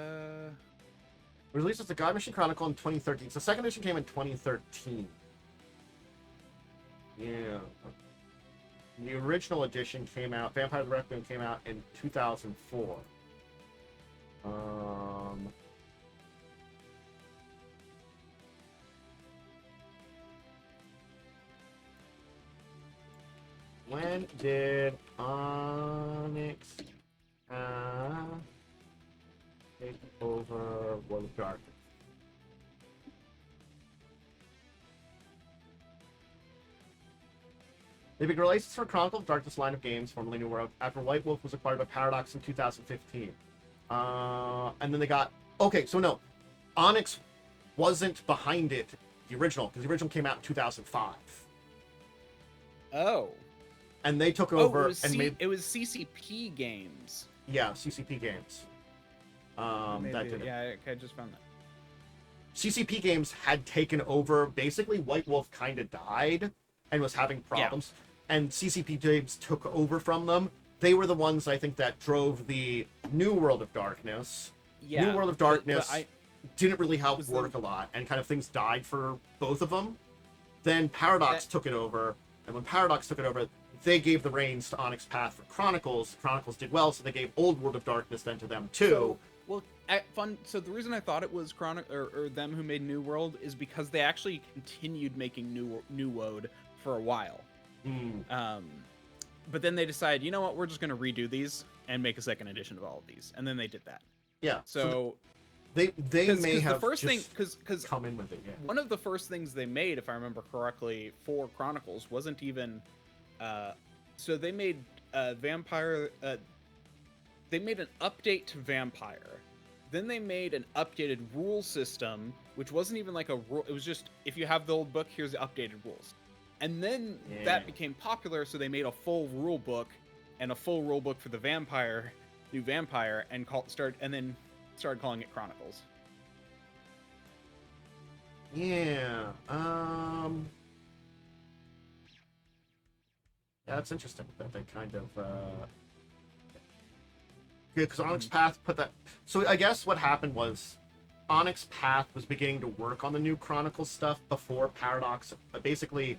Released as the God Machine Chronicle in 2013. So second edition came in 2013. Yeah. The original edition came out, Vampire the Requiem came out in 2004. When did Onyx Path over World of Darkness. They began releases for Chronicle of Darkness line of games, formerly New World, after White Wolf was acquired by Paradox in 2015. And then they got... Okay, so no. Onyx wasn't behind it, the original, because the original came out in 2005. Oh. And they took over and made... It was CCP Games. Yeah, CCP Games. Yeah, I just found that. CCP Games had taken over. Basically, White Wolf kind of died and was having problems. Yeah. And CCP Games took over from them. They were the ones, I think, that drove the New World of Darkness. Yeah, New World of Darkness didn't really help work a lot, and kind of things died for both of them. Then Paradox took it over, and when Paradox took it over, they gave the reins to Onyx Path for Chronicles. Chronicles did well, so they gave Old World of Darkness then to them too. So the reason I thought it was or them who made New World is because they actually continued making New World for a while. But then they decided, you know what, we're just going to redo these and make a second edition of all of these, and then they did that. Yeah. So they may have the first just thing come in with it. Yeah. One of the first things they made, if I remember correctly, for Chronicles wasn't even. So they made Vampire. They made an update to Vampire. Then they made an updated rule system, which wasn't even like a rule. It was just, if you have the old book, here's the updated rules. And then that became popular, so they made a full rule book and a full rule book for the new Vampire, and started calling it Chronicles. Yeah. Yeah, that's interesting that they kind of. Because Onyx Path put that. So I guess what happened was, Onyx Path was beginning to work on the new Chronicles stuff before Paradox. Basically,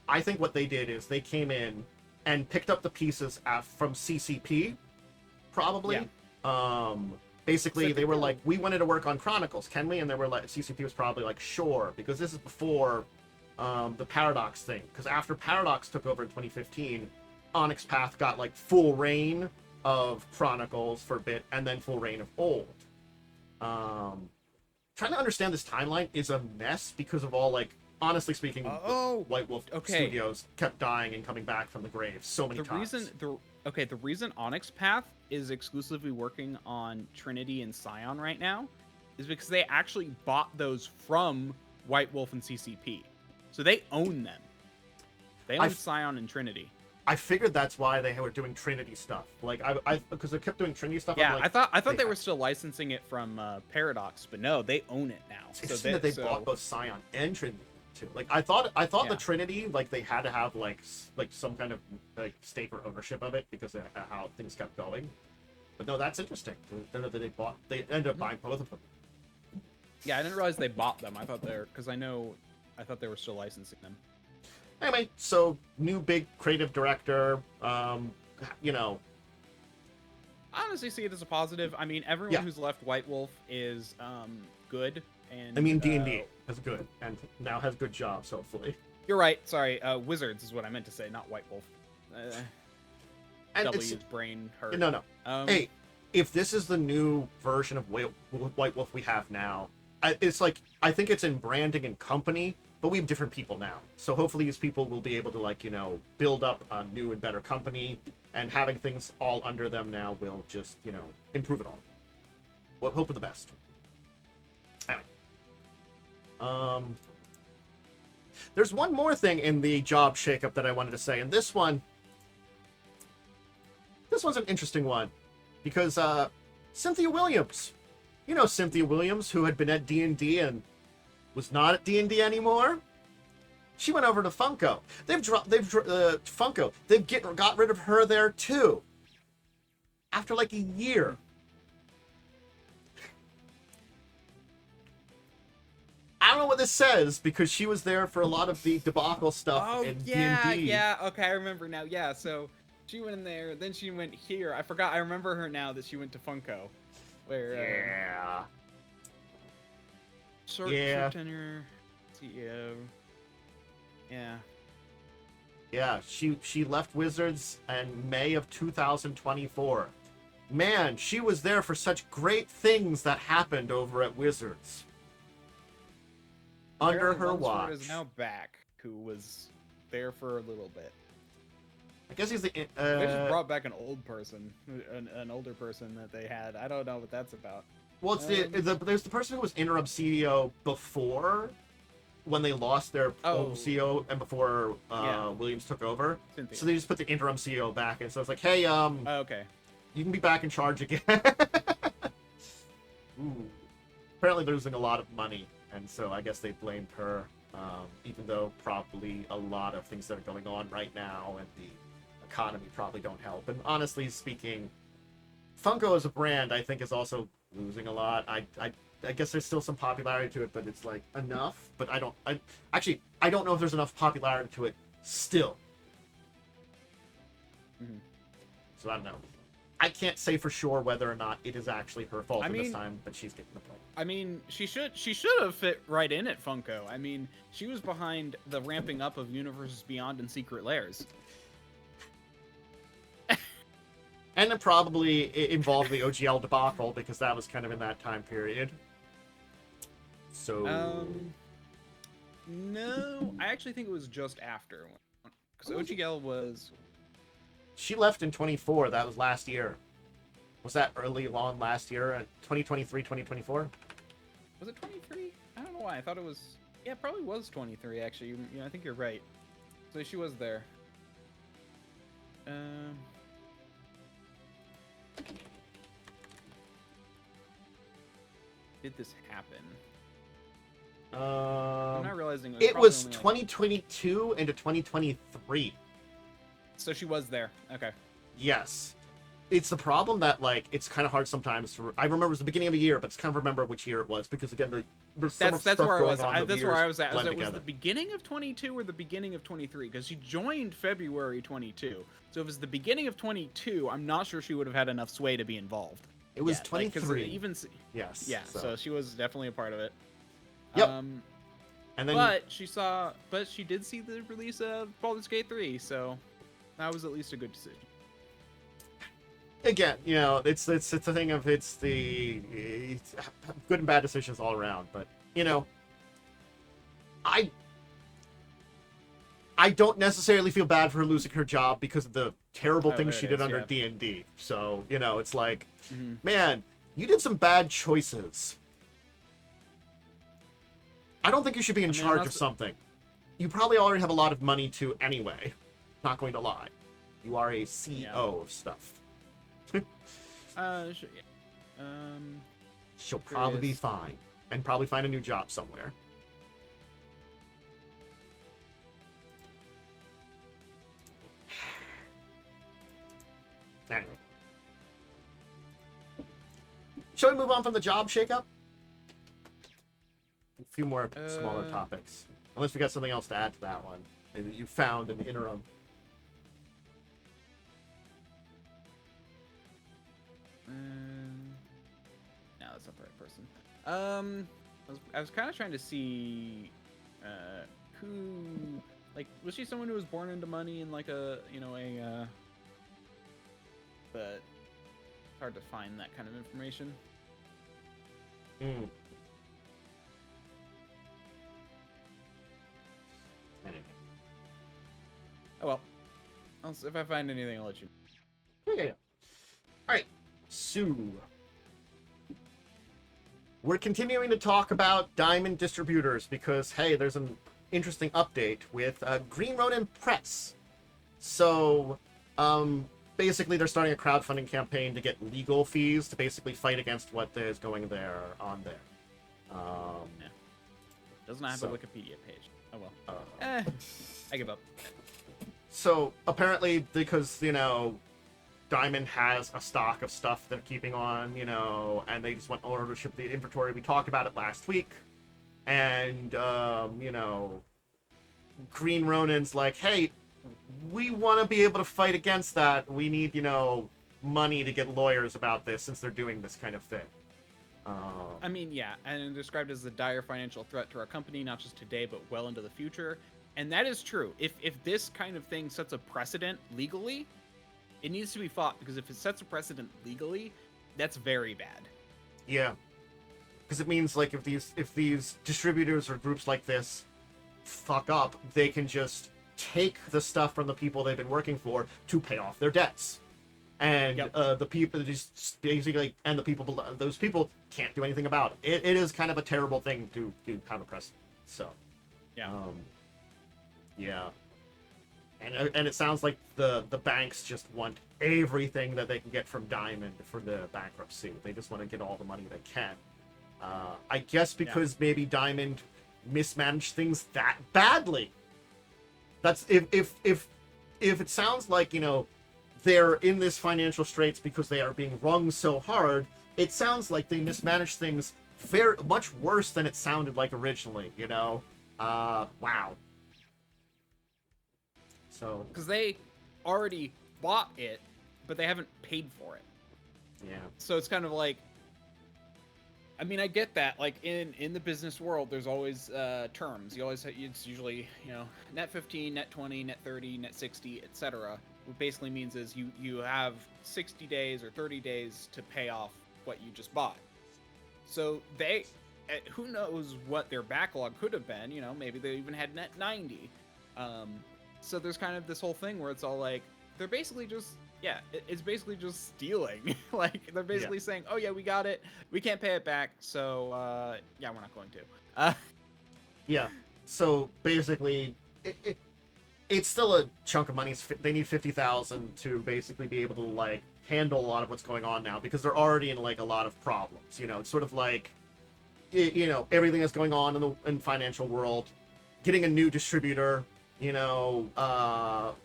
I think what they did is they came in and picked up the pieces from CCP, probably. Yeah. Basically, they were like, we wanted to work on Chronicles, can we? And they were like, CCP was probably like, sure, because this is before the Paradox thing. Because after Paradox took over in 2015, Onyx Path got like full reign of Chronicles for a bit, and then full reign of Old. Trying to understand this timeline is a mess because of all, like, honestly speaking, White Wolf Studios kept dying and coming back from the grave so many times. The reason Onyx Path is exclusively working on Trinity and Scion right now is because they actually bought those from White Wolf and CCP. So they own them. They own Scion and Trinity. I figured that's why they were doing Trinity stuff. Like, because they kept doing Trinity stuff. Yeah, like, I thought they were still licensing it from Paradox, but no, they own it now. It's interesting that they bought both Scion and Trinity too. Like, I thought the Trinity, like, they had to have like some kind of like stake or ownership of it because of how things kept going. But no, that's interesting. They ended up buying both of them. Yeah, I didn't realize they bought them. I thought they were still licensing them. Anyway, so new big creative director, you know. I honestly see it as a positive. I mean, everyone who's left White Wolf is good, and I mean D&D is good, and now has good jobs, hopefully. You're right. Sorry, Wizards is what I meant to say, not White Wolf. W's brain hurt. No. Hey, if this is the new version of White Wolf we have now, it's like, I think it's in branding and company. But we have different people now. So hopefully these people will be able to, like, you know, build up a new and better company, and having things all under them now will just, you know, improve it all. Well, hope for the best. Anyway. There's one more thing in the job shakeup that I wanted to say, and this one's an interesting one. Because, Cynthia Williams. You know Cynthia Williams, who had been at D&D and was not at D&D anymore. She went over to Funko. Funko. They've got rid of her there too. After like a year. I don't know what this says because she was there for a lot of the debacle stuff in D&D. Yeah. Okay, I remember now. Yeah, so she went in there, then she went here. I forgot. I remember her now that she went to Funko. Where? Short tenure, CEO. Yeah. Yeah, she left Wizards in May of 2024. man, she was there for such great things that happened over at Wizards. Under her watch. Is now back, who was there for a little bit. I guess he's the. They just brought back an old person, an older person that they had. I don't know what that's about. Well, it's there's the person who was interim CEO before, when they lost their own CEO and before Williams took over. Cynthia. So they just put the interim CEO back, and so it's like, hey, okay, you can be back in charge again. Ooh. Apparently, they're losing a lot of money, and so I guess they blamed her. Even though probably a lot of things that are going on right now and the economy probably don't help. And honestly speaking, Funko as a brand, I think, is also losing a lot. I guess there's still some popularity to it, but it's like enough. But I don't know if there's enough popularity to it still. Mm-hmm. So I don't know. I can't say for sure whether or not it is actually her fault this time, but she's getting the point. I mean, she should have fit right in at Funko. I mean, she was behind the ramping up of Universes Beyond and Secret Lairs. And it probably involved the OGL debacle, because that was kind of in that time period. So... no, I actually think it was just after. Because OGL was... She left in 24. That was last year. Was that early on last year? 2023, 2024? Was it 23? I don't know why. I thought it was... Yeah, it probably was 23, actually. Yeah, I think you're right. So she was there. Did this happen? I'm not realizing it was 2022 into 2023. So she was there. Okay. Yes. It's the problem that, like, it's kind of hard sometimes to... I remember it was the beginning of the year, but it's kind of remember which year it was, because, again, there's so much stuff going on. That's where I was at. Was it the beginning of 22 or the beginning of 23? Because she joined February 22. So if it was the beginning of 22, I'm not sure she would have had enough sway to be involved. It was 23. Like, yes. Yeah, so she was definitely a part of it. Yep. And then, but she did see the release of Baldur's Gate 3, so that was at least a good decision. Again, you know, it's a thing of it's good and bad decisions all around, but you know, I don't necessarily feel bad for her losing her job because of the terrible things she did under D&D. So, you know, it's like, man, you did some bad choices. I don't think you should be in charge of something. You probably already have a lot of money to anyway. Not going to lie. You are a CEO of stuff. She'll probably be fine. And probably find a new job somewhere. Anyway. Shall we move on from the job shakeup? A few more smaller topics. Unless we got something else to add to that one. Maybe you found in the interim. No, that's not the right person. I was kind of trying to see who, like, was she someone who was born into money and like but it's hard to find that kind of information. Anyway. Oh well. If I find anything, I'll let you know. Yeah. Alright. So, we're continuing to talk about Diamond distributors because, hey, there's an interesting update with Green Ronin Press. So, basically, they're starting a crowdfunding campaign to get legal fees to basically fight against what is going on there. Yeah. Doesn't have a Wikipedia page. Oh well. I give up. So, apparently, because, you know, Diamond has a stock of stuff they're keeping on, you know, and they just want ownership of the inventory. We talked about it last week. And, you know, Green Ronin's like, hey, we want to be able to fight against that. We need, you know, money to get lawyers about this since they're doing this kind of thing. I mean, yeah, and described as a dire financial threat to our company, not just today, but well into the future. And that is true. If this kind of thing sets a precedent legally, it needs to be fought, because if it sets a precedent legally, that's very bad. Yeah, because it means like if these distributors or groups like this fuck up, they can just take the stuff from the people they've been working for to pay off their debts. And the people just basically, and the people below, those people can't do anything about it. It is kind of a terrible thing to have a precedent. So, yeah. And it sounds like the banks just want everything that they can get from Diamond for the bankruptcy. They just want to get all the money they can. I guess because maybe Diamond mismanaged things that badly. That's if it sounds like, you know, they're in this financial straits because they are being wrung so hard, it sounds like they mismanaged things very much worse than it sounded like originally, you know? Wow. So, because they already bought it, but they haven't paid for it. Yeah. So it's kind of like, I mean, I get that. Like in the business world, there's always terms. You always, it's usually, you know, net 15, net 20, net 30, net 60, etc. What basically means is you have 60 days or 30 days to pay off what you just bought. So they, who knows what their backlog could have been? You know, maybe they even had net 90. So there's kind of this whole thing where it's all like, they're basically just, it's basically just stealing. Like, they're basically saying, oh yeah, we got it, we can't pay it back, so yeah, we're not going to. Yeah, so basically, it's still a chunk of money. They need 50,000 to basically be able to, like, handle a lot of what's going on now, because they're already in, like, a lot of problems, you know? It's sort of like, you know, everything that's going on in the financial world, getting a new distributor, you know,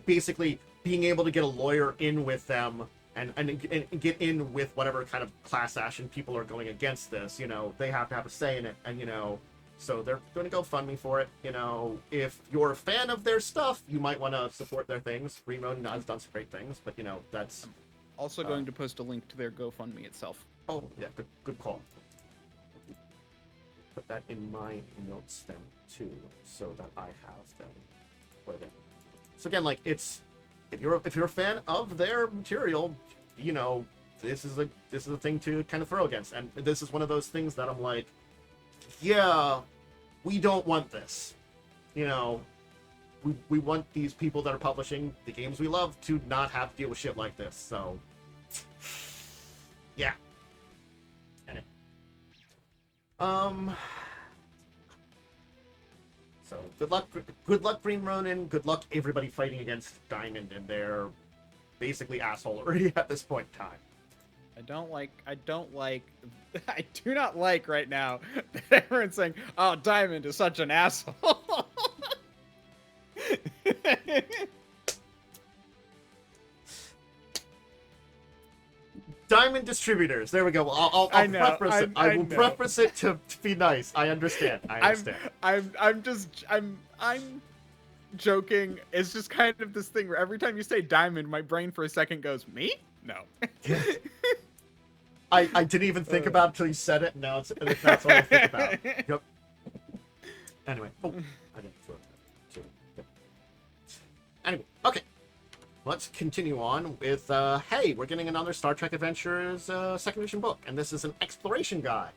basically being able to get a lawyer in with them and get in with whatever kind of class action people are going against this, you know, they have to have a say in it, and, you know, so they're going to go fund me for it, you know. If you're a fan of their stuff, you might want to support their things. Ronin has done some great things, but, you know, that's... I'm also going to post a link to their GoFundMe itself. Oh, yeah, good call. Put that in my notes then, too, so that I have them. So again, like, it's... If you're a fan of their material, you know, this is a thing to kind of throw against. And this is one of those things that I'm like, yeah, we don't want this. You know, we want these people that are publishing the games we love to not have to deal with shit like this. So, yeah. Anyway. So good luck, Green Ronin. Good luck, everybody fighting against Diamond and their basically assholery at this point in time. I do not like right now that everyone's saying, oh, Diamond is such an asshole. Diamond distributors. There we go. I'll preface it. I will preface it to be nice. I understand. I'm joking. It's just kind of this thing where every time you say Diamond, my brain for a second goes, me? No. I didn't even think about it until you said it, and now that's all I think about. Yep. Anyway. Oh, I didn't throw that too. Yep. Anyway, okay. Let's continue on with, hey, we're getting another Star Trek Adventures second edition book, and this is an exploration guide.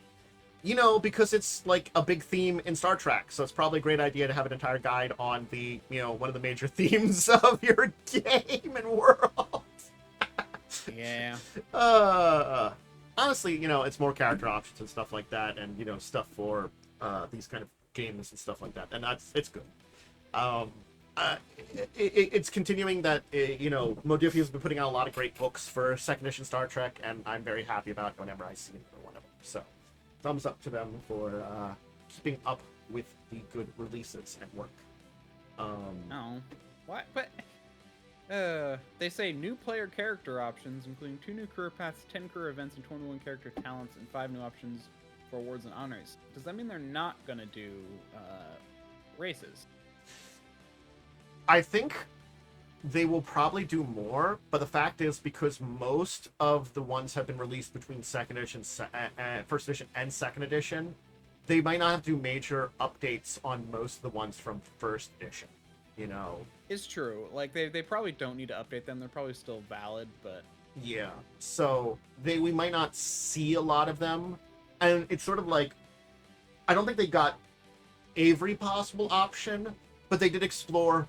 You know, because it's, like, a big theme in Star Trek, so it's probably a great idea to have an entire guide on the, you know, one of the major themes of your game and world. Yeah. Honestly, you know, it's more character options and stuff like that, and, you know, stuff for these kind of games and stuff like that, and it's good. It's continuing that, you know, Modifius has been putting out a lot of great books for second edition Star Trek, and I'm very happy about it whenever I see one of them. So, thumbs up to them for keeping up with the good releases and work. No. What? But they say new player character options, including 2 new career paths, 10 career events, and 21 character talents, and 5 new options for awards and honors. Does that mean they're not gonna do races? I think they will probably do more, but the fact is, because most of the ones have been released between second edition, first edition, and second edition, they might not have to do major updates on most of the ones from first edition. you know. It's true. Like they probably don't need to update them. They're probably still valid, but yeah. So we might not see a lot of them, and it's sort of like I don't think they got every possible option, but they did explore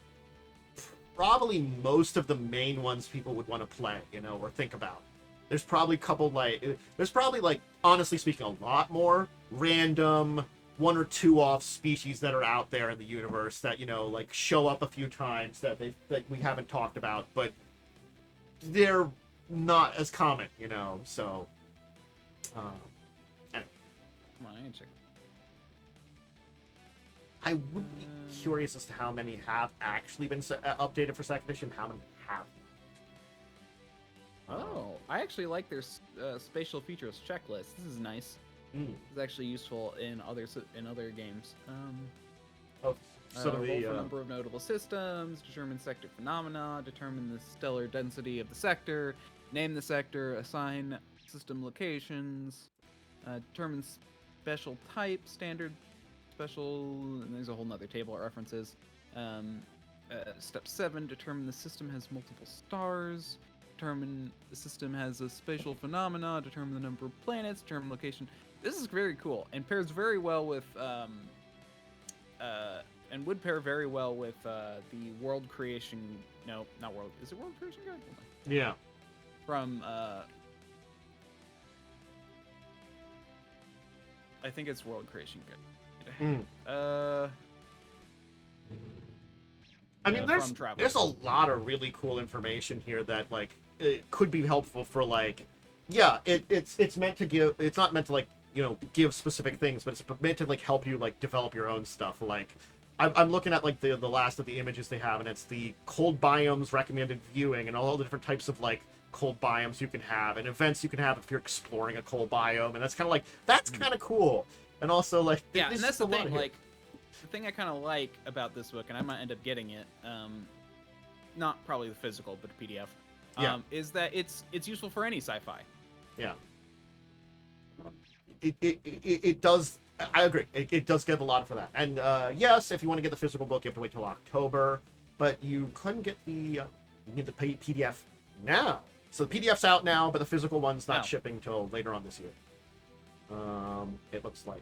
probably most of the main ones people would want to play, you know, or think about. There's probably a couple like honestly speaking a lot more random one or two off species that are out there in the universe that, you know, like show up a few times that we haven't talked about, but they're not as common, you know. So anyway. Come on, I can check. I would be curious as to how many have actually been updated for second edition, how many have. Oh, I actually like their spatial features checklist. This is nice. It's actually useful in other games. So roll for a number of notable systems, determine sector phenomena, determine the stellar density of the sector, name the sector, assign system locations, determine special type, standard, special, and there's a whole nother table of references. Step 7, determine the system has multiple stars, determine the system has a spatial phenomena, determine the number of planets, determine location. This is very cool and pairs very well with and would pair very well with the world creation. No, not world. Is it world creation guide? Yeah. From I think it's world creation guide. I mean, there's a lot of really cool information here that like it could be helpful for like, yeah, it's meant to give. It's not meant to like, you know, give specific things, but it's meant to like help you like develop your own stuff. Like I'm looking at like the last of the images they have, and it's the cold biomes recommended viewing and all the different types of like cold biomes you can have and events you can have if you're exploring a cold biome, and that's kind of like kind of cool. And also like yeah, and that's the thing. Like the thing I kind of like about this book, and I might end up getting it, not probably the physical, but the PDF, is that it's useful for any sci-fi. Yeah. It does. I agree. It does give a lot for that. And yes, if you want to get the physical book, you have to wait till October. But you couldn't get the PDF now. So the PDF's out now, but the physical one's not shipping till later on this year. It looks like.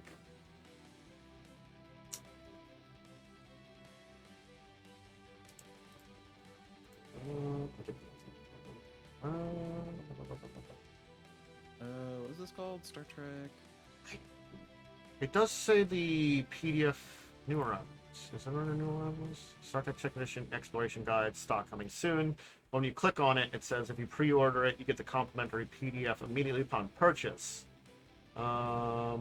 What is this called? Star Trek. It does say the PDF new arrivals. Is there other new arrivals? Star Trek Second Edition Exploration Guide, stock coming soon. When you click on it, it says if you pre-order it, you get the complimentary PDF immediately upon purchase. I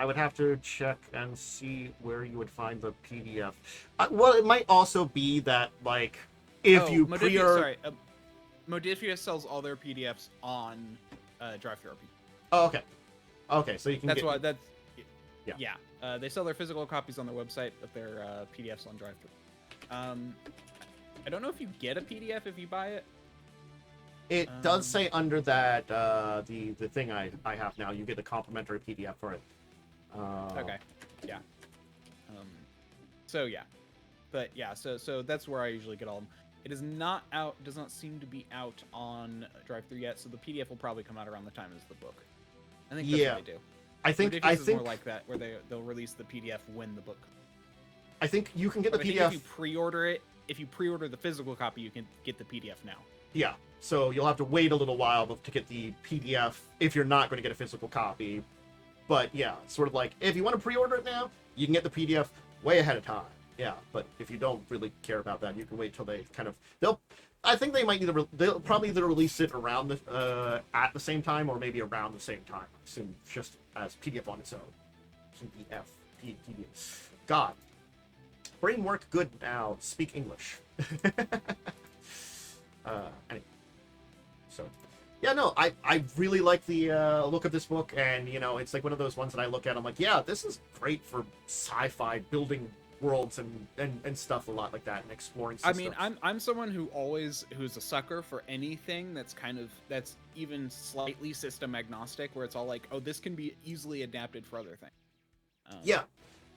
would have to check and see where you would find the PDF. Well, it might also be that, like, if you pre-order... Modifia sells all their PDFs on DriveThru. Oh, okay. Okay, so you can Yeah. They sell their physical copies on their website, but their PDFs on DriveThru. I don't know if you get a PDF if you buy it. It does say under that, the thing I have now, you get the complimentary PDF for it. Okay. Yeah. So, yeah. But, yeah, so that's where I usually get all of them. It is not out, does not seem to be out on DriveThru yet, so the PDF will probably come out around the time as the book. I think that's what they do. I think more like that, where they'll release the PDF when the book. I think you can get the PDF. If you pre-order it, if you pre-order the physical copy, you can get the PDF now. Yeah, so you'll have to wait a little while to get the PDF if you're not going to get a physical copy. But yeah, sort of like if you want to pre-order it now, you can get the PDF way ahead of time. Yeah, but if you don't really care about that, you can wait till they kind of I think they might they'll probably either release it around at the same time or maybe around the same time. Soon, just as PDF on its own. PDF. God, brain work good now. Speak English. Anyway, so yeah, no, I really like the look of this book, and you know, it's like one of those ones that I look at. I'm like, yeah, this is great for sci-fi building worlds and stuff a lot like that and exploring systems. I mean, I'm someone who's a sucker for anything that's even slightly system agnostic, where it's all like, oh, this can be easily adapted for other things. Yeah,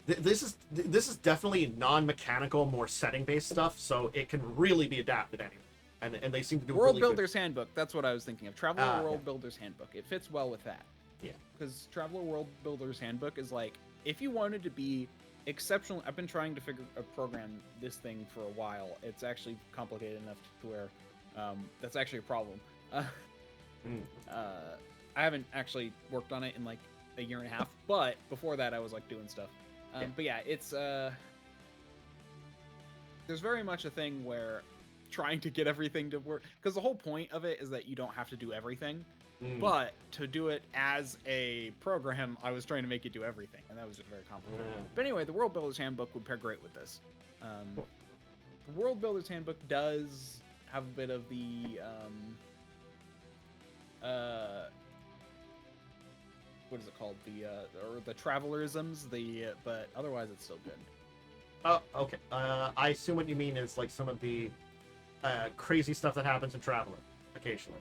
this is definitely non-mechanical, more setting-based stuff, so it can really be adapted anywhere. And they seem to do World really Builder's Handbook. That's what I was thinking of. Traveler World yeah. Builder's Handbook. It fits well with that. Yeah. Because Traveler World Builder's Handbook is like, if you wanted to be exceptional, I've been trying to program this thing for a while. It's actually complicated enough to where that's actually a problem. I haven't actually worked on it in like a year and a half, but before that I was like doing stuff. But yeah, it's there's very much a thing where trying to get everything to work, because the whole point of it is that you don't have to do everything, but to do it as a program, I was trying to make it do everything, and that was very complicated. But anyway, the World Builder's Handbook would pair great with this. The World Builder's Handbook does have a bit of the what is it called? The travelerisms, but otherwise it's still good. Oh, okay. I assume what you mean is like some of the crazy stuff that happens in Traveler occasionally.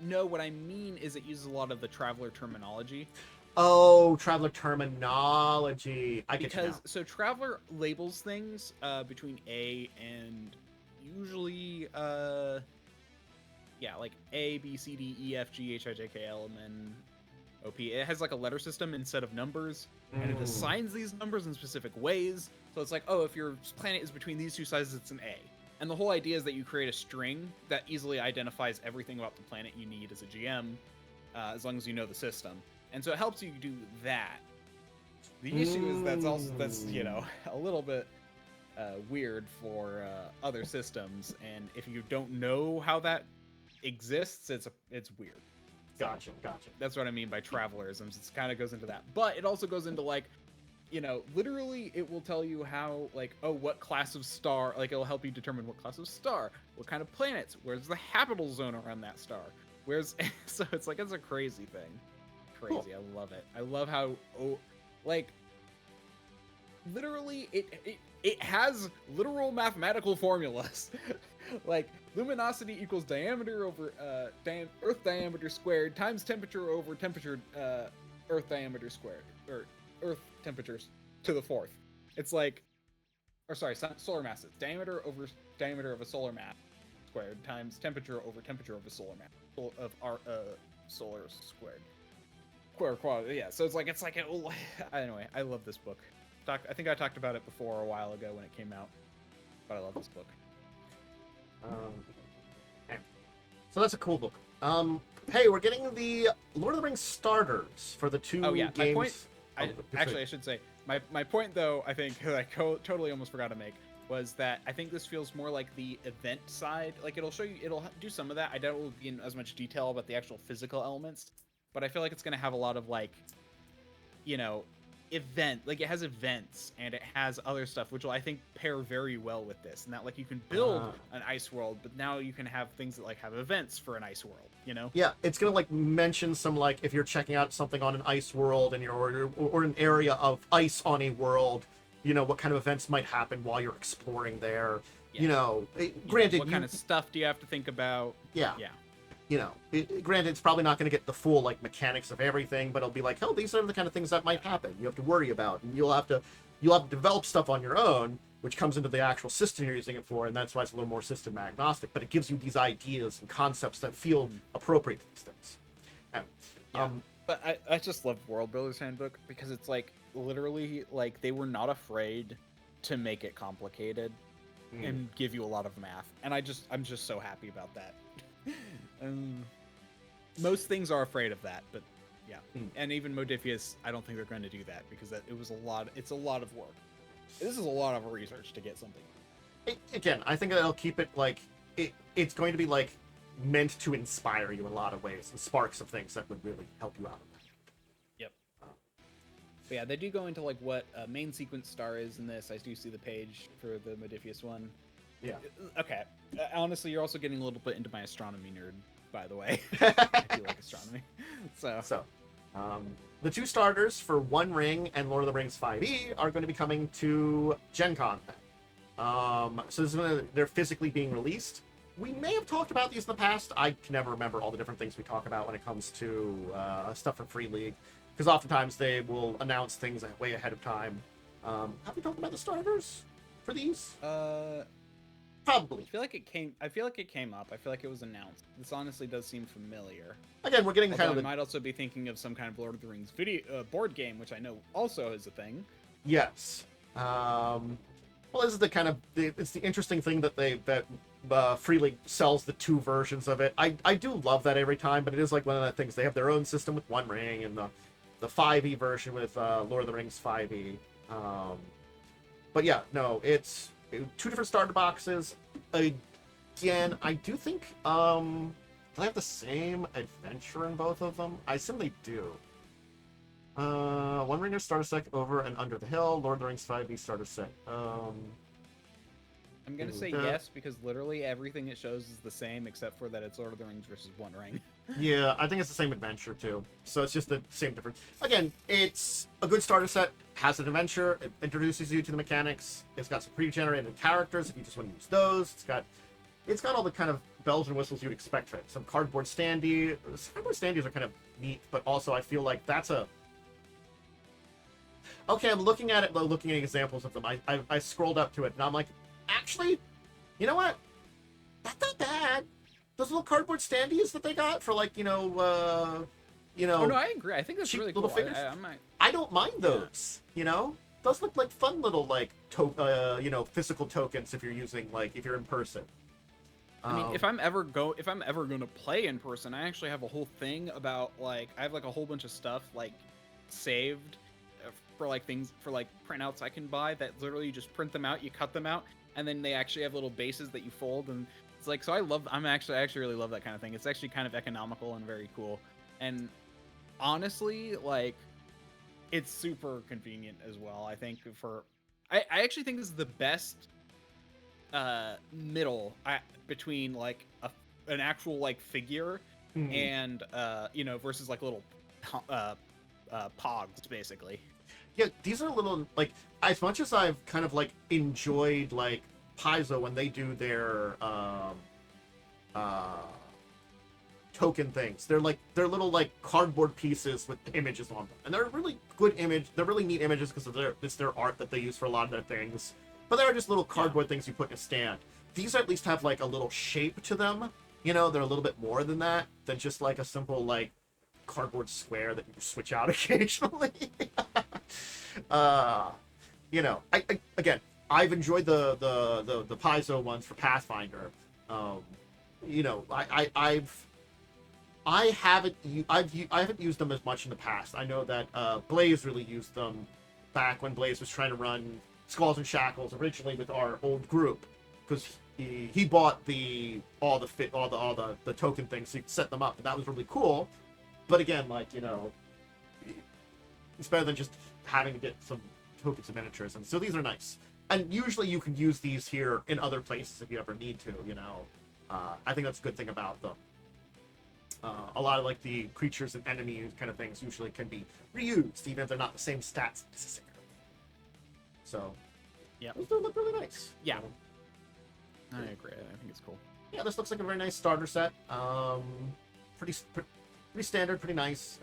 No, what I mean is it uses a lot of the Traveler terminology. Oh, Traveler terminology. I get you now. So Traveler labels things between A and usually like A, B, C, D, E, F, G, H, I, J, K, L, and then O, P. It has like a letter system instead of numbers, and it assigns these numbers in specific ways. So it's like, oh, if your planet is between these two sizes, it's an A. And the whole idea is that you create a string that easily identifies everything about the planet you need as a GM, as long as you know the system. And so it helps you do that. The issue is that's you know, a little bit weird for other systems, and if you don't know how that exists, it's weird. Gotcha. That's what I mean by travelerisms. It kind of goes into that, but it also goes into like, you know, literally it will tell you how, like, oh, what class of star, like it'll help you determine what class of star, what kind of planets, where's the habitable zone around that star, so it's like, it's a crazy thing. Crazy. Cool. I love it. I love how, like, literally it has literal mathematical formulas. Like, luminosity equals diameter over Earth diameter squared times temperature over temperature Earth diameter squared, or Earth temperatures to the fourth. It's like, or sorry, solar mass. It's diameter over diameter of a solar mass squared times temperature over temperature of a solar mass of our solar squared. Yeah. So it's like anyway. I love this book. I think I talked about it before a while ago when it came out, but I love this book. So that's a cool book. Hey, we're getting the Lord of the Rings starters for the two games. My point. I should say my point though. I think I totally almost forgot to make was that I think this feels more like the event side. Like it'll do some of that. I doubt it will be in as much detail about the actual physical elements, but I feel like it's going to have a lot of like, you know, like it has events and it has other stuff which will, I think, pair very well with this, and that like you can build an ice world, but now you can have things that like have events for an ice world, you know? Yeah, it's gonna like mention some, like, if you're checking out something on an ice world and or an area of ice on a world, you know, what kind of events might happen while you're exploring there. Yeah. You know, granted, what kind of stuff do you have to think about? Yeah. You know, granted, it's probably not going to get the full, like, mechanics of everything, but it'll be like, oh, these are the kind of things that might happen. You have to worry about, and you'll have to develop stuff on your own, which comes into the actual system you're using it for, and that's why it's a little more system agnostic. But it gives you these ideas and concepts that feel appropriate to these things. And, but I just love World Builder's Handbook because it's like literally like they were not afraid to make it complicated and give you a lot of math, and I'm just so happy about that. Most things are afraid of that, but yeah. And even Modifius, I don't think they're going to do that because it's a lot of work. This is a lot of research to get something. Again, I think that'll keep it like it's going to be like meant to inspire you in a lot of ways and spark some things that would really help you out. Yep. But yeah, they do go into like what a main sequence star is in this. I do see the page for the Modifius one. Yeah. Okay. Honestly, you're also getting a little bit into my astronomy nerd, by the way. I do like astronomy. So, the two starters for One Ring and Lord of the Rings 5e are going to be coming to Gen Con. So they're physically being released. We may have talked about these in the past. I can never remember all the different things we talk about when it comes to stuff for Free League. because oftentimes they will announce things way ahead of time. Have we talked about the starters for these? Probably. I feel like it came up. I feel like it was announced. This honestly does seem familiar. Again, we're getting I might also be thinking of some kind of Lord of the Rings video board game, which I know also is a thing. Yes. Well, this is the kind of it's the interesting thing that Free League sells the 2 versions of it. I do love that every time, but it is like one of the things. They have their own system with One Ring and the 5e version with Lord of the Rings 5e. But yeah, no, it's 2 different starter boxes. Again, I do think do they have the same adventure in both of them? I assume they do. One Ringer starter set over and under the hill. Lord of the Rings 5e starter set. I'm gonna say yes because literally everything it shows is the same except for that it's Lord of the Rings versus One Ring. Yeah, I think it's the same adventure too. So it's just the same difference. Again, it's a good starter set. Has an adventure. It introduces you to the mechanics. It's got some pre-generated characters if you just want to use those. It's got all the kind of bells and whistles you'd expect from it. Some cardboard standee. Cardboard standees are kind of neat, but also I feel like that's a. Okay, I'm looking at it, looking at examples of them. I scrolled up to it, and I'm like, actually, you know what? That's not bad. Those little cardboard standees that they got for like, Oh no, I agree. I think that's really cool. I don't mind those. Yeah. Those look like fun little like physical tokens if you're using if you're in person. I mean, if I'm ever going to play in person, I actually have a whole thing about I have a whole bunch of stuff saved for things for printouts I can buy that literally you just print them out, you cut them out, and then they actually have little bases that you fold, and it's so I actually really love that kind of thing. It's actually kind of economical and very cool, and honestly it's super convenient as well. I think I actually think this is the best middle between an actual figure and versus little pogs basically. Yeah, these are a little as much as I've kind of enjoyed Paizo when they do their token things. They're little cardboard pieces with images on them, and they're really good They're really neat images because it's their art that they use for a lot of their things. But they're just little cardboard things you put in a stand. These at least have a little shape to them. They're a little bit more than that, than just a simple cardboard square that you switch out occasionally. Again, I've enjoyed the Paizo ones for Pathfinder. I haven't used them as much in the past. I know that Blaze really used them back when Blaze was trying to run Skulls and Shackles originally with our old group, because he bought all the token things, so he set them up, and that was really cool. But again, it's better than just having to get some tokens and miniatures, and so these are nice. And usually you can use these here in other places if you ever need to. I think that's a good thing about them. A lot of the creatures and enemies kind of things usually can be reused, even if they're not the same stats necessarily. So, yeah, those do look really nice. Yeah, I agree. I think it's cool. Yeah, this looks like a very nice starter set. Pretty standard, pretty nice.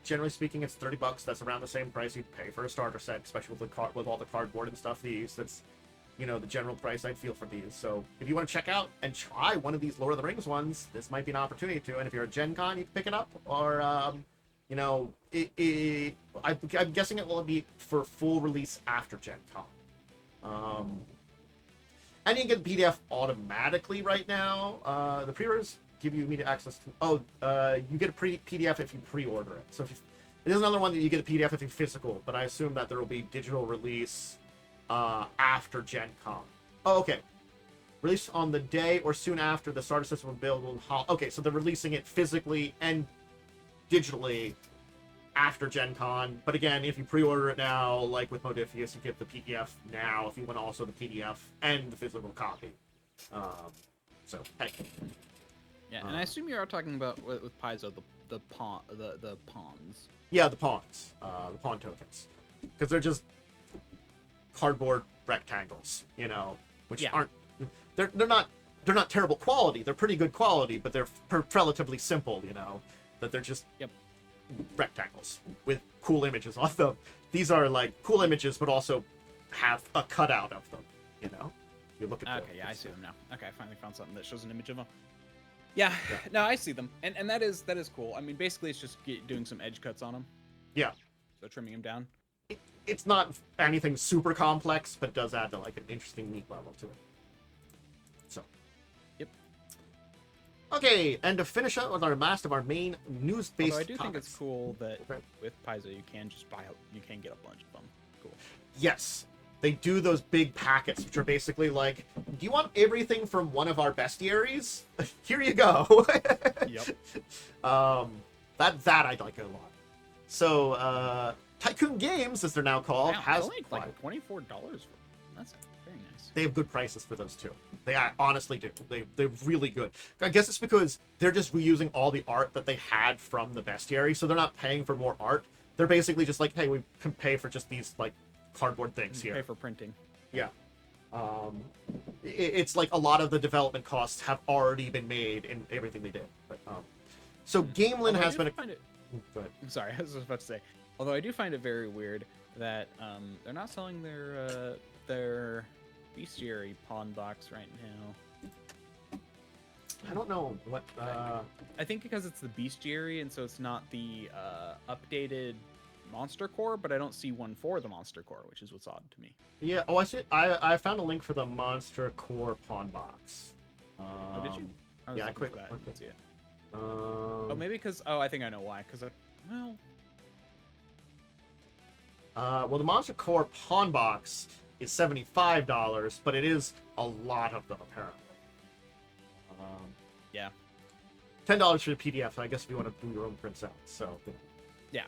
Generally speaking, it's $30. That's around the same price you'd pay for a starter set, especially with all the cardboard and stuff they use. That's the general price I'd feel for these. So if you want to check out and try one of these Lord of the Rings ones, this might be an opportunity to. And if you're a Gen Con, you can pick it up. Or I'm guessing it will be for full release after Gen Con. And you can get PDF automatically right now. The pre-orders give you immediate access to. You get a PDF if you pre-order it. So it is another one that you get a PDF if you physical, but I assume that there will be digital release after Gen Con. Oh, okay. Release on the day or soon after the starter system will be available. Okay, so they're releasing it physically and digitally after Gen Con. But again, if you pre-order it now, like with Modifius, you get the PDF now if you want also the PDF and the physical copy. So, hey. Yeah, and I assume you are talking about with Paizo the pawns. Yeah, the pawns, the pawn tokens, because they're just cardboard rectangles, which aren't they're not terrible quality. They're pretty good quality, but they're relatively simple, that they're just rectangles with cool images on them. These are like cool images, but also have a cutout of them. You know, you look at. Okay, yeah, I see them now. Okay, I finally found something that shows an image of them. Yeah, no, I see them, and that is cool. I mean, basically, it's just doing some edge cuts on them. Yeah. So trimming them down. It's not anything super complex, but does add to like an interesting, neat level to it. So. Yep. Okay, and to finish up with our last of our main news-based Although I do topics. think it's cool that with Paizo you can just you can get a bunch of them. Cool. Yes. They do those big packets, which are basically like, do you want everything from one of our bestiaries? Here you go. Yep. That I like a lot. So, Tycoon Games, as they're now called, Wow, has only like $24. That's very nice. They have good prices for those too. They honestly do. They're really good. I guess it's because they're just reusing all the art that they had from the bestiary, so they're not paying for more art. They're basically just like, hey, we can pay for just these like cardboard things here. Pay for printing. Yeah. It's like a lot of the development costs have already been made in everything they did. But, so Gamelyn has been. Go ahead. I'm sorry, I was just about to say. Although I do find it very weird that they're not selling their bestiary pawn box right now. I don't know what. I think because it's the bestiary, and so it's not the updated monster core, but I don't see one for the monster core, which is what's odd to me. Yeah. Oh, I see. I found a link for the monster core pawn box. Oh, did you? Yeah, I quick. See it. Oh, maybe because. Oh, I think I know why. Because well, the monster core pawn box is $75, but it is a lot of them apparently. Yeah. $10 for the PDF. I guess if you want to do your own prints out. So. Yeah.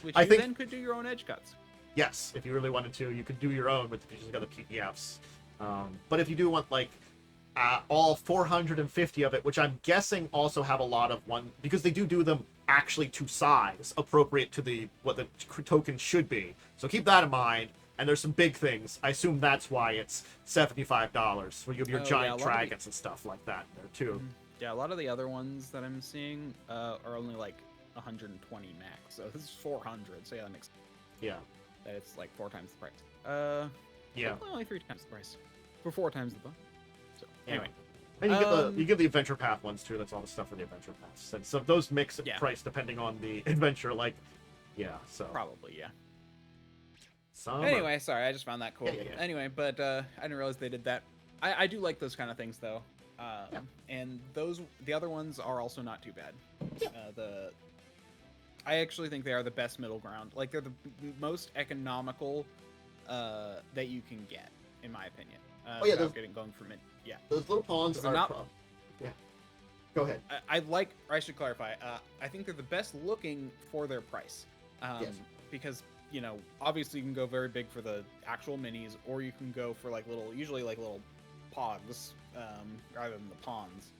Which I you think, then could do your own edge cuts. Yes, if you really wanted to, you could do your own, but you just got the PDFs. But if you do want like all 450 of it, which I'm guessing also have a lot of one, because they do them actually to size appropriate to what the token should be. So keep that in mind. And there's some big things. I assume that's why it's $75 for your giant dragons and stuff like that there too. Yeah, a lot of the other ones that I'm seeing are only like 120 max. So this is 400. So yeah, that makes sense. Yeah. That it's like 4 times the price. Yeah. Only 3 times the price. For 4 times the bonus. So anyway. And you get the adventure path ones too. That's all the stuff for the adventure paths. And so those mix in price depending on the adventure. Like, yeah. So probably yeah. Anyway, sorry, I just found that cool. Yeah. Anyway, but I didn't realize they did that. I do like those kind of things though. And the other ones are also not too bad. Yeah. I actually think they are the best middle ground. Like they're the most economical that you can get, in my opinion. Without going from it. Yeah. Those little pawns are not. Yeah. Go ahead. I should clarify. I think they're the best looking for their price. Yes. Because obviously you can go very big for the actual minis, or you can go for usually little pogs, rather than the pawns,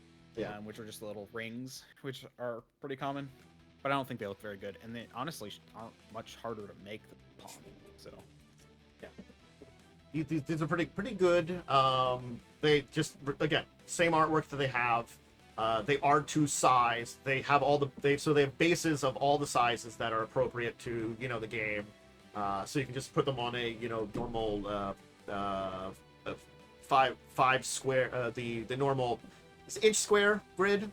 which are just little rings, which are pretty common. But I don't think they look very good, and they honestly aren't much harder to make than pawn. So, yeah, these are pretty good. They just again same artwork that they have. They are to size. They have they have bases of all the sizes that are appropriate to the game. So you can just put them on a normal 5 square the normal inch square grid.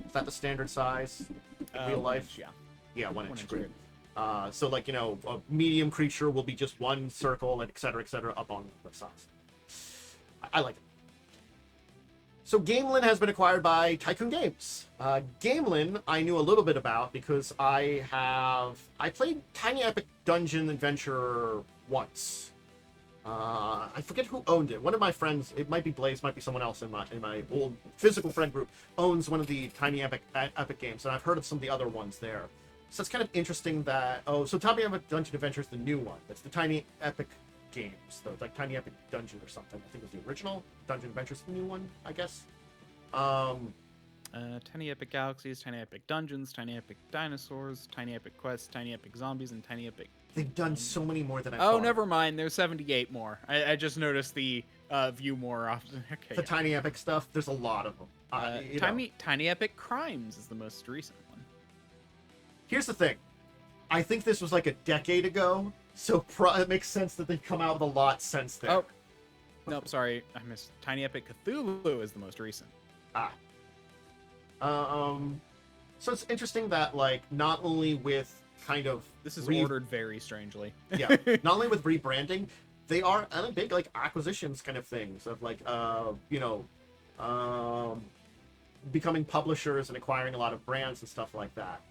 Is that the standard size in real life? Yeah, 1 inch grid. So like a medium creature will be just 1 circle and et cetera up on the size. I like it. So Gamelyn has been acquired by Tycoon Games. Gamelyn I knew a little bit about because I played Tiny Epic Dungeon Adventure once. I forget who owned it. One of my friends, it might be Blaze, might be someone else in my old physical friend group, owns one of the Tiny Epic games, and I've heard of some of the other ones there. So it's kind of interesting that so Tiny Epic Dungeon Adventure is the new one. That's the Tiny Epic games, though, like Tiny Epic Dungeon or something. I think it was the original Dungeon Adventure's the new one, I guess. Tiny Epic Galaxies, Tiny Epic Dungeons, Tiny Epic Dinosaurs, Tiny Epic Quests, Tiny Epic Zombies, and Tiny Epic. They've done so many more than I thought. Oh, never mind. There's 78 more. I just noticed the view more often. Okay. The Tiny Epic stuff. There's a lot of them. Tiny Epic Crimes is the most recent one. Here's the thing. I think this was like a decade ago, so it makes sense that they've come out with a lot since then. Oh, nope, sorry, I missed. Tiny Epic Cthulhu is the most recent. So it's interesting that, like, not only with kind of... This is ordered very strangely. Yeah, not only with rebranding, they are on a big, like, acquisitions kind of things of, like, becoming publishers and acquiring a lot of brands and stuff like that.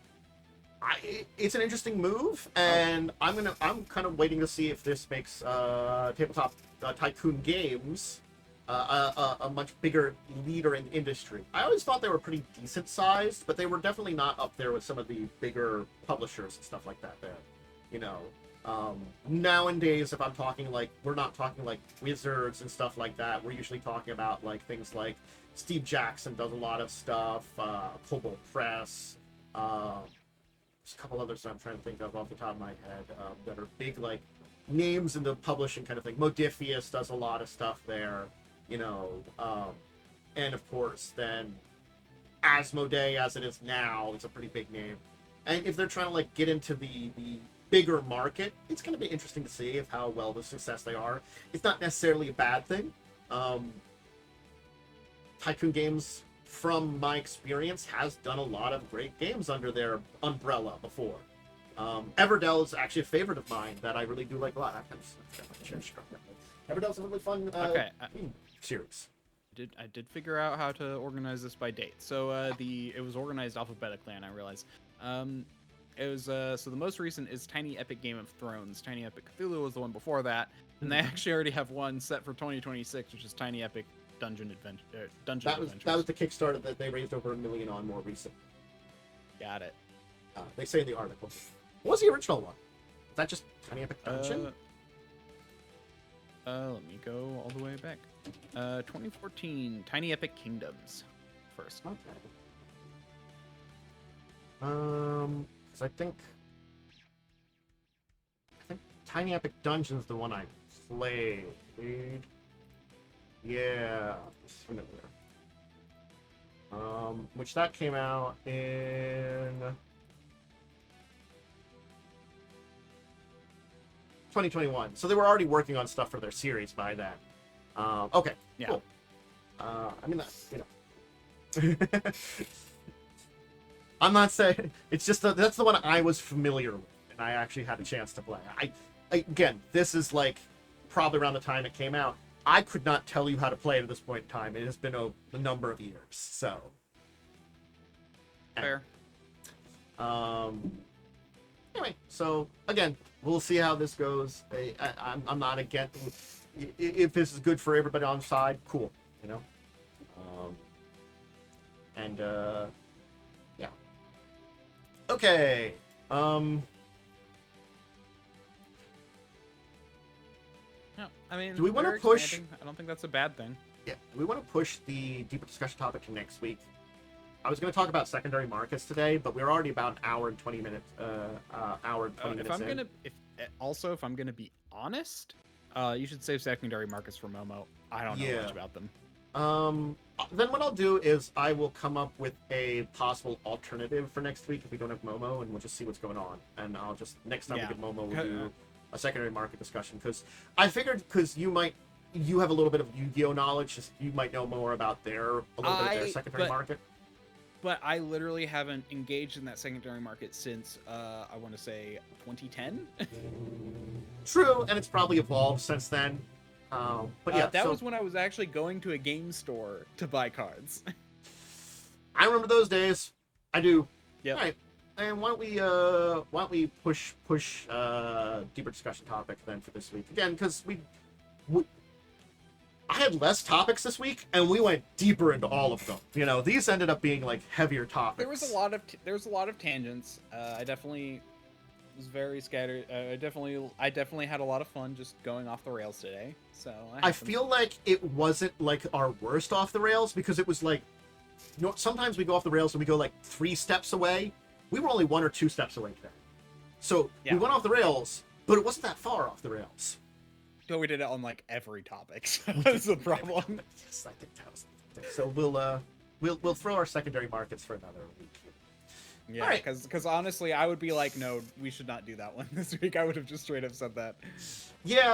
It's an interesting move, and I'm kind of waiting to see if this makes tabletop Tycoon games a much bigger leader in the industry. I always thought they were pretty decent sized, but they were definitely not up there with some of the bigger publishers and stuff like that. Nowadays, if I'm talking like, we're not talking like Wizards and stuff like that. We're usually talking about like things like Steve Jackson does a lot of stuff, Cobalt Press. There's a couple others that I'm trying to think of off the top of my head that are big, like, names in the publishing kind of thing. Modifius does a lot of stuff there, and of course, then Asmodee, as it is now, is a pretty big name. And if they're trying to, like, get into the bigger market, it's going to be interesting to see if how well the success they are. It's not necessarily a bad thing. Tycoon Games, from my experience, has done a lot of great games under their umbrella before. Everdell is actually a favorite of mine that I really do like a lot. Everdell's a really fun series. I did figure out how to organize this by date. So it was organized alphabetically, and I realized it was so the most recent is Tiny Epic Game of Thrones. Tiny Epic Cthulhu was the one before that, and they actually already have one set for 2026, which is Tiny Epic Dungeon Adventures. That was the Kickstarter that they raised over $1 million on more recent. Got it. They say in the article. What was the original one? Is that just Tiny Epic Dungeon? Let me go all the way back. 2014, Tiny Epic Kingdoms first. Okay. 'Cause I think Tiny Epic Dungeon's the one I played. Yeah, it's familiar. Which that came out in 2021. So they were already working on stuff for their series by then. Okay, yeah. Cool. I mean, I'm not saying it's just that's the one I was familiar with, and I actually had a chance to play. Again, this is like probably around the time it came out. I could not tell you how to play it at this point in time. It has been a number of years, so. Fair. Anyway, so again, we'll see how this goes. I'm not against. If this is good for everybody on the side, cool. Yeah. Okay. No, I mean, do we want to push? Expanding. I don't think that's a bad thing. Yeah. Do we want to push the deeper discussion topic to next week? I was going to talk about secondary markets today, but we're already about an hour and 20 minutes. Minutes. If I'm gonna be honest, you should save secondary markets for Momo. I don't know much about them. Then what I'll do is I will come up with a possible alternative for next week if we don't have Momo, and we'll just see what's going on. And I'll just next time we get Momo, we'll do a secondary market discussion, because I figured you have a little bit of Yu-Gi-Oh knowledge, just you might know more about their secondary market. But I literally haven't engaged in that secondary market since I want to say 2010. True, and it's probably evolved since then. But yeah, that was when I was actually going to a game store to buy cards. I remember those days. I do. Yeah. All right. And why don't we push deeper discussion topic then for this week again, because I had less topics this week, and we went deeper into all of them. These ended up being like heavier topics. There was a lot of tangents. I definitely was very scattered. I definitely had a lot of fun just going off the rails today. So I feel like it wasn't like our worst off the rails, because it was like, sometimes we go off the rails and we go like 3 steps away. We were only 1 or 2 steps away today. So we went off the rails, but it wasn't that far off the rails. So we did it on like every topic. So that's the problem. Yes, I think that was the thing. So we'll throw our secondary markets for another week. Yeah, because honestly, I would be like, no, we should not do that one this week. I would have just straight up said that. Yeah,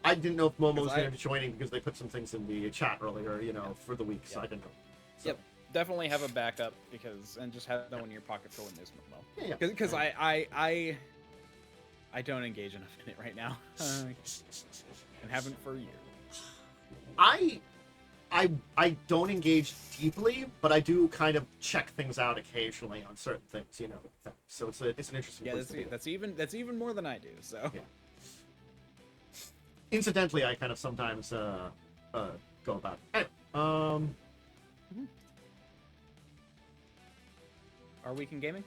I didn't know if Momo was going to be joining because they put some things in the chat earlier, for the week, so I didn't know. So. Yep, definitely have a backup and just have that one in your pocket for when there's Momo. Yeah. Because I don't engage enough in it right now, and haven't for years. I don't engage deeply, but I do kind of check things out occasionally on certain things, So it's an interesting. Yeah, that's even more than I do. So. Yeah. Incidentally, I kind of sometimes go about it. Anyway, Our week in gaming?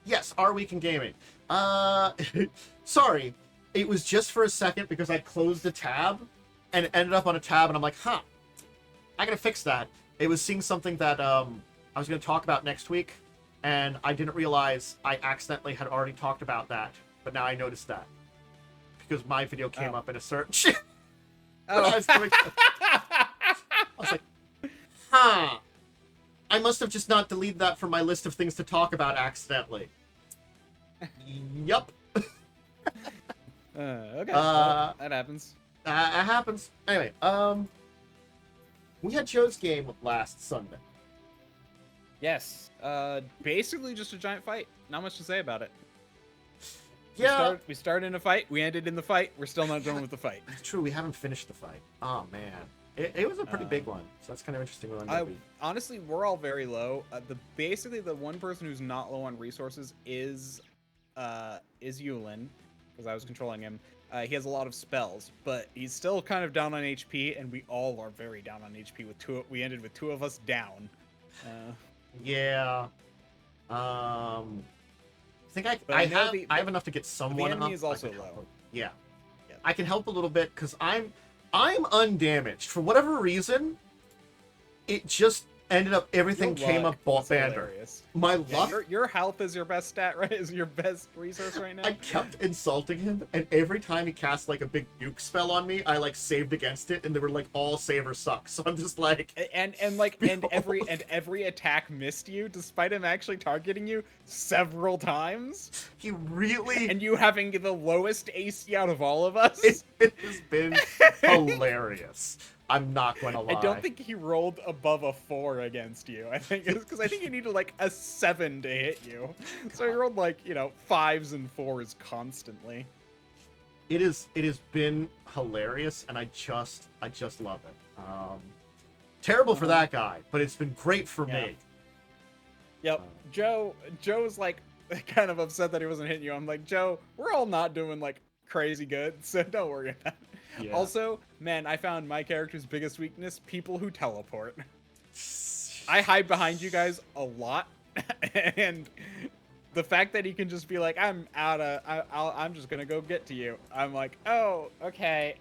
Yes, our week in gaming. Sorry, it was just for a second because I closed the tab and it ended up on a tab, and I'm like, I gotta fix that. It was seeing something that I was gonna talk about next week, and I didn't realize I accidentally had already talked about that, but now I noticed that. Because my video came up in a search. I was like, I must have just not deleted that from my list of things to talk about accidentally. Yup. Okay. Well, that happens. That happens. Anyway, we had Joe's game last Sunday. Yes. Basically just a giant fight. Not much to say about it. Yeah. We started in a fight. We ended in the fight. We're still not done with the fight. True, we haven't finished the fight. Oh, man. It was a pretty big one, so that's kind of interesting. Honestly, we're all very low. Basically, the one person who's not low on resources is Yulin, because I was controlling him. He has a lot of spells, but he's still kind of down on HP, and we all are very down on HP. We ended with 2 of us down. Yeah. I think I have enough to get someone. The enemy up. is also low. Yeah. I can help a little bit because I'm undamaged for whatever reason. It just ended up everything came up Bander. My luck. Your health is your best stat, right? Is your best resource right now. I kept insulting him, and every time he cast like a big nuke spell on me, I like saved against it, and they were like all save or suck. So I'm just like, and every attack missed you, despite him actually targeting you several times. He really and you having the lowest AC out of all of us. It has been hilarious. I'm not going to lie. I don't think he rolled above a 4 against you. I think it's because I think he needed like a 7 to hit you. So he rolled like 5s and 4s constantly. It has been hilarious, and I just love it. Terrible for that guy, but it's been great for me. Yep. Joe's like kind of upset that he wasn't hitting you. I'm like, Joe, we're all not doing like crazy good, so don't worry about it. Yeah. Also, man, I found my character's biggest weakness: people who teleport. I hide behind you guys a lot, and the fact that he can just be like, I'm just gonna go get to you. I'm like, oh, okay.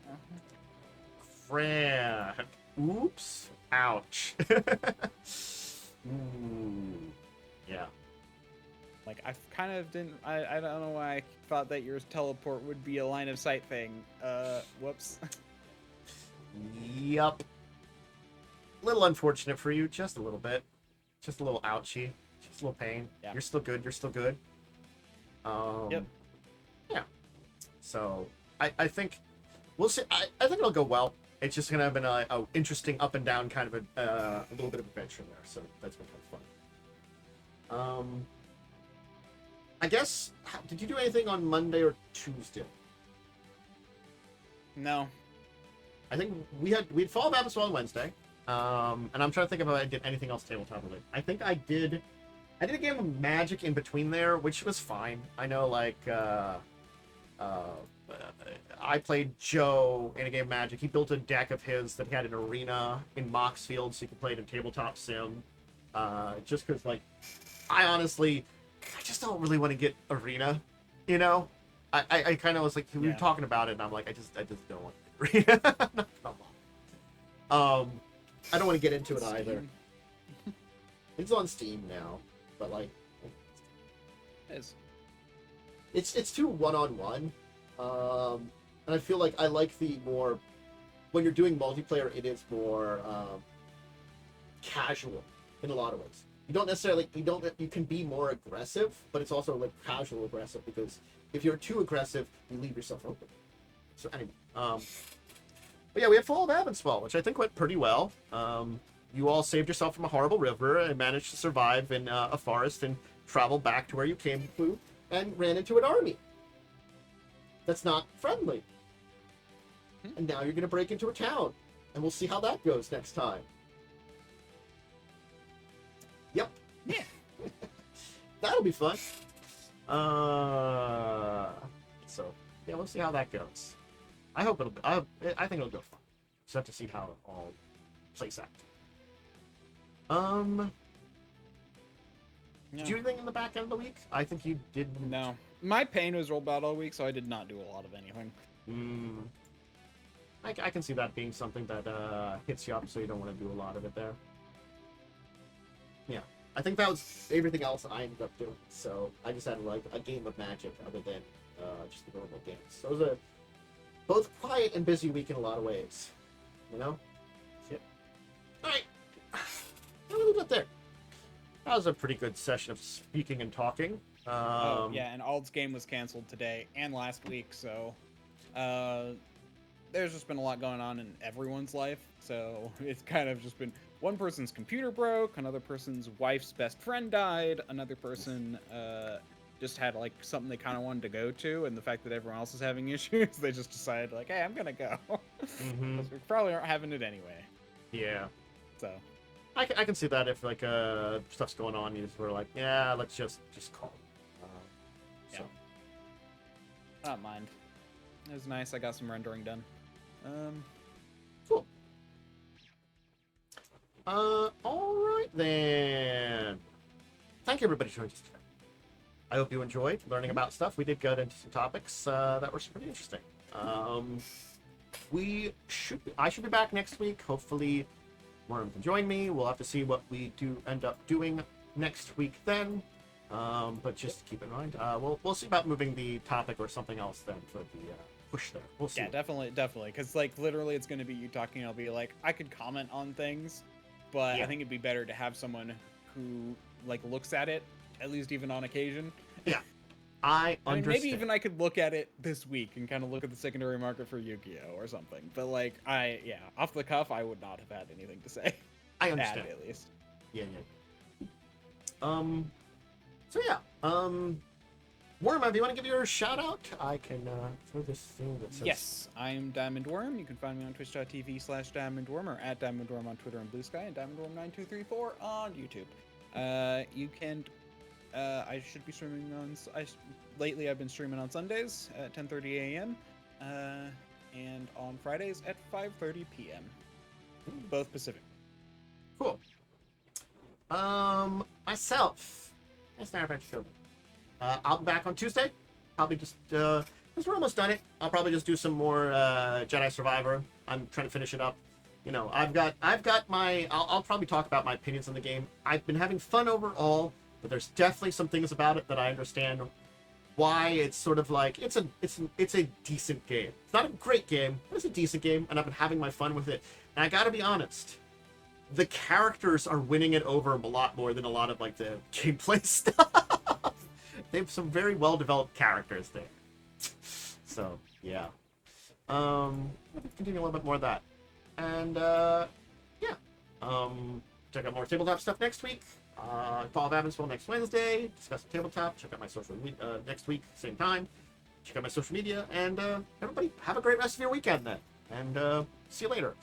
Fran. Oops. Ouch. Ooh. Yeah. Like, I kind of didn't... I don't know why I thought that your teleport would be a line of sight thing. Whoops. Yup. Little unfortunate for you, just a little bit. Just a little ouchy. Just a little pain. Yeah. You're still good, Yep. Yeah. So, I think... We'll see. I think it'll go well. It's just going to have been a interesting up and down kind of a little bit of adventure there, so that's been kind of fun. I guess, did you do anything on Monday or Tuesday? No. I think we had Fall Baptist on Wednesday, and I'm trying to think if I did anything else tabletop related. I think I did a game of Magic in between there, which was fine. I know, like, I played Joe in a game of Magic. He built a deck of his that he had an arena in Moxfield, so you could play it in Tabletop Sim. Just because, like, I just don't really want to get arena, I kind of was like, we were talking about it, and I'm like, I just don't want to get arena. Come on. I don't want to get into it either. It's on Steam now, but like, it's too one-on-one. And I feel like I like the more, when you're doing multiplayer, it is more casual. in a lot of ways. You can be more aggressive, but it's also like casual aggressive, because if you're too aggressive, you leave yourself open. So anyway, but yeah, we had Fall of Avonswell, which I think went pretty well. You all saved yourself from a horrible river and managed to survive in a forest and travel back to where you came from, and ran into an army that's not friendly. And now you're going to break into a town, and we'll see how that goes next time. Yep. Yeah. That'll be fun. So yeah, we'll see how that goes. I hope it'll. I think it'll go fun. Just have to see how it all plays out. Did you do anything in the back end of the week? I think you did. No, my pain was rolled out all week, so I did not do a lot of anything. I can see that being something that hits you up, so you don't want to do a lot of it there. Yeah, I think that was everything else I ended up doing. So I just had like a game of Magic other than just the normal games. So it was a both quiet and busy week in a lot of ways. You know? Yep. Alright. We'll leave it there. That was a pretty good session of speaking and talking. Yeah, and Ald's game was canceled today and last week, so there's just been a lot going on in everyone's life. So it's kind of just been one person's computer broke, another person's wife's best friend died, another person just had like something they kind of wanted to go to, and the fact that everyone else is having issues, they just decided like, hey, I'm gonna go. We probably aren't having it anyway. Yeah. So I can see that if like stuff's going on, you just were like, yeah, let's just call. Yeah. I don't mind. It was nice. I got some rendering done. Cool. All right then. Thank you everybody for joining us today. I hope you enjoyed learning about stuff. We did get into some topics that were pretty interesting. I should be back next week. Hopefully, Worm can join me. We'll have to see what we do end up doing next week then. But just keep in mind, we'll see about moving the topic or something else then for the push there. We'll see. Yeah, definitely. Because like literally, it's going to be you talking. I'll be like, I could comment on things, but Yeah. I think it'd be better to have someone who like looks at it, at least even on occasion. Yeah, I mean, understand. maybe even I could look at it this week and kind of look at the secondary market for Yu-Gi-Oh or something. But like, off the cuff, I would not have had anything to say. I understand. At least. Yeah. So yeah. Worm, if you want to give your shout out, I can throw this thing that says. Yes, I'm DiamondWyrm. You can find me on twitch.tv/DiamondWyrm or at DiamondWyrm on Twitter and Blue Sky, and DiamondWyrm9234 on YouTube. You can. I should be streaming on. Lately, I've been streaming on Sundays at 10:30 a.m. And on Fridays at 5:30 p.m. Both Pacific. Cool. Myself. That's not about show. I'll be back on Tuesday. Probably just because we're almost done it. I'll probably just do some more Jedi Survivor. I'm trying to finish it up. You know, I've got my. I'll probably talk about my opinions on the game. I've been having fun overall, but there's definitely some things about it that I understand why it's sort of like it's a decent game. It's not a great game, but it's a decent game, and I've been having my fun with it. And I gotta be honest, the characters are winning it over a lot more than a lot of like the gameplay stuff. They have some very well developed characters there. So yeah. We'll continue a little bit more of that. And yeah. Check out more tabletop stuff next week. Fall of Avonswell next Wednesday. Discuss tabletop. Check out my social media next week, same time. Check out my social media, and everybody have a great rest of your weekend then. And see you later.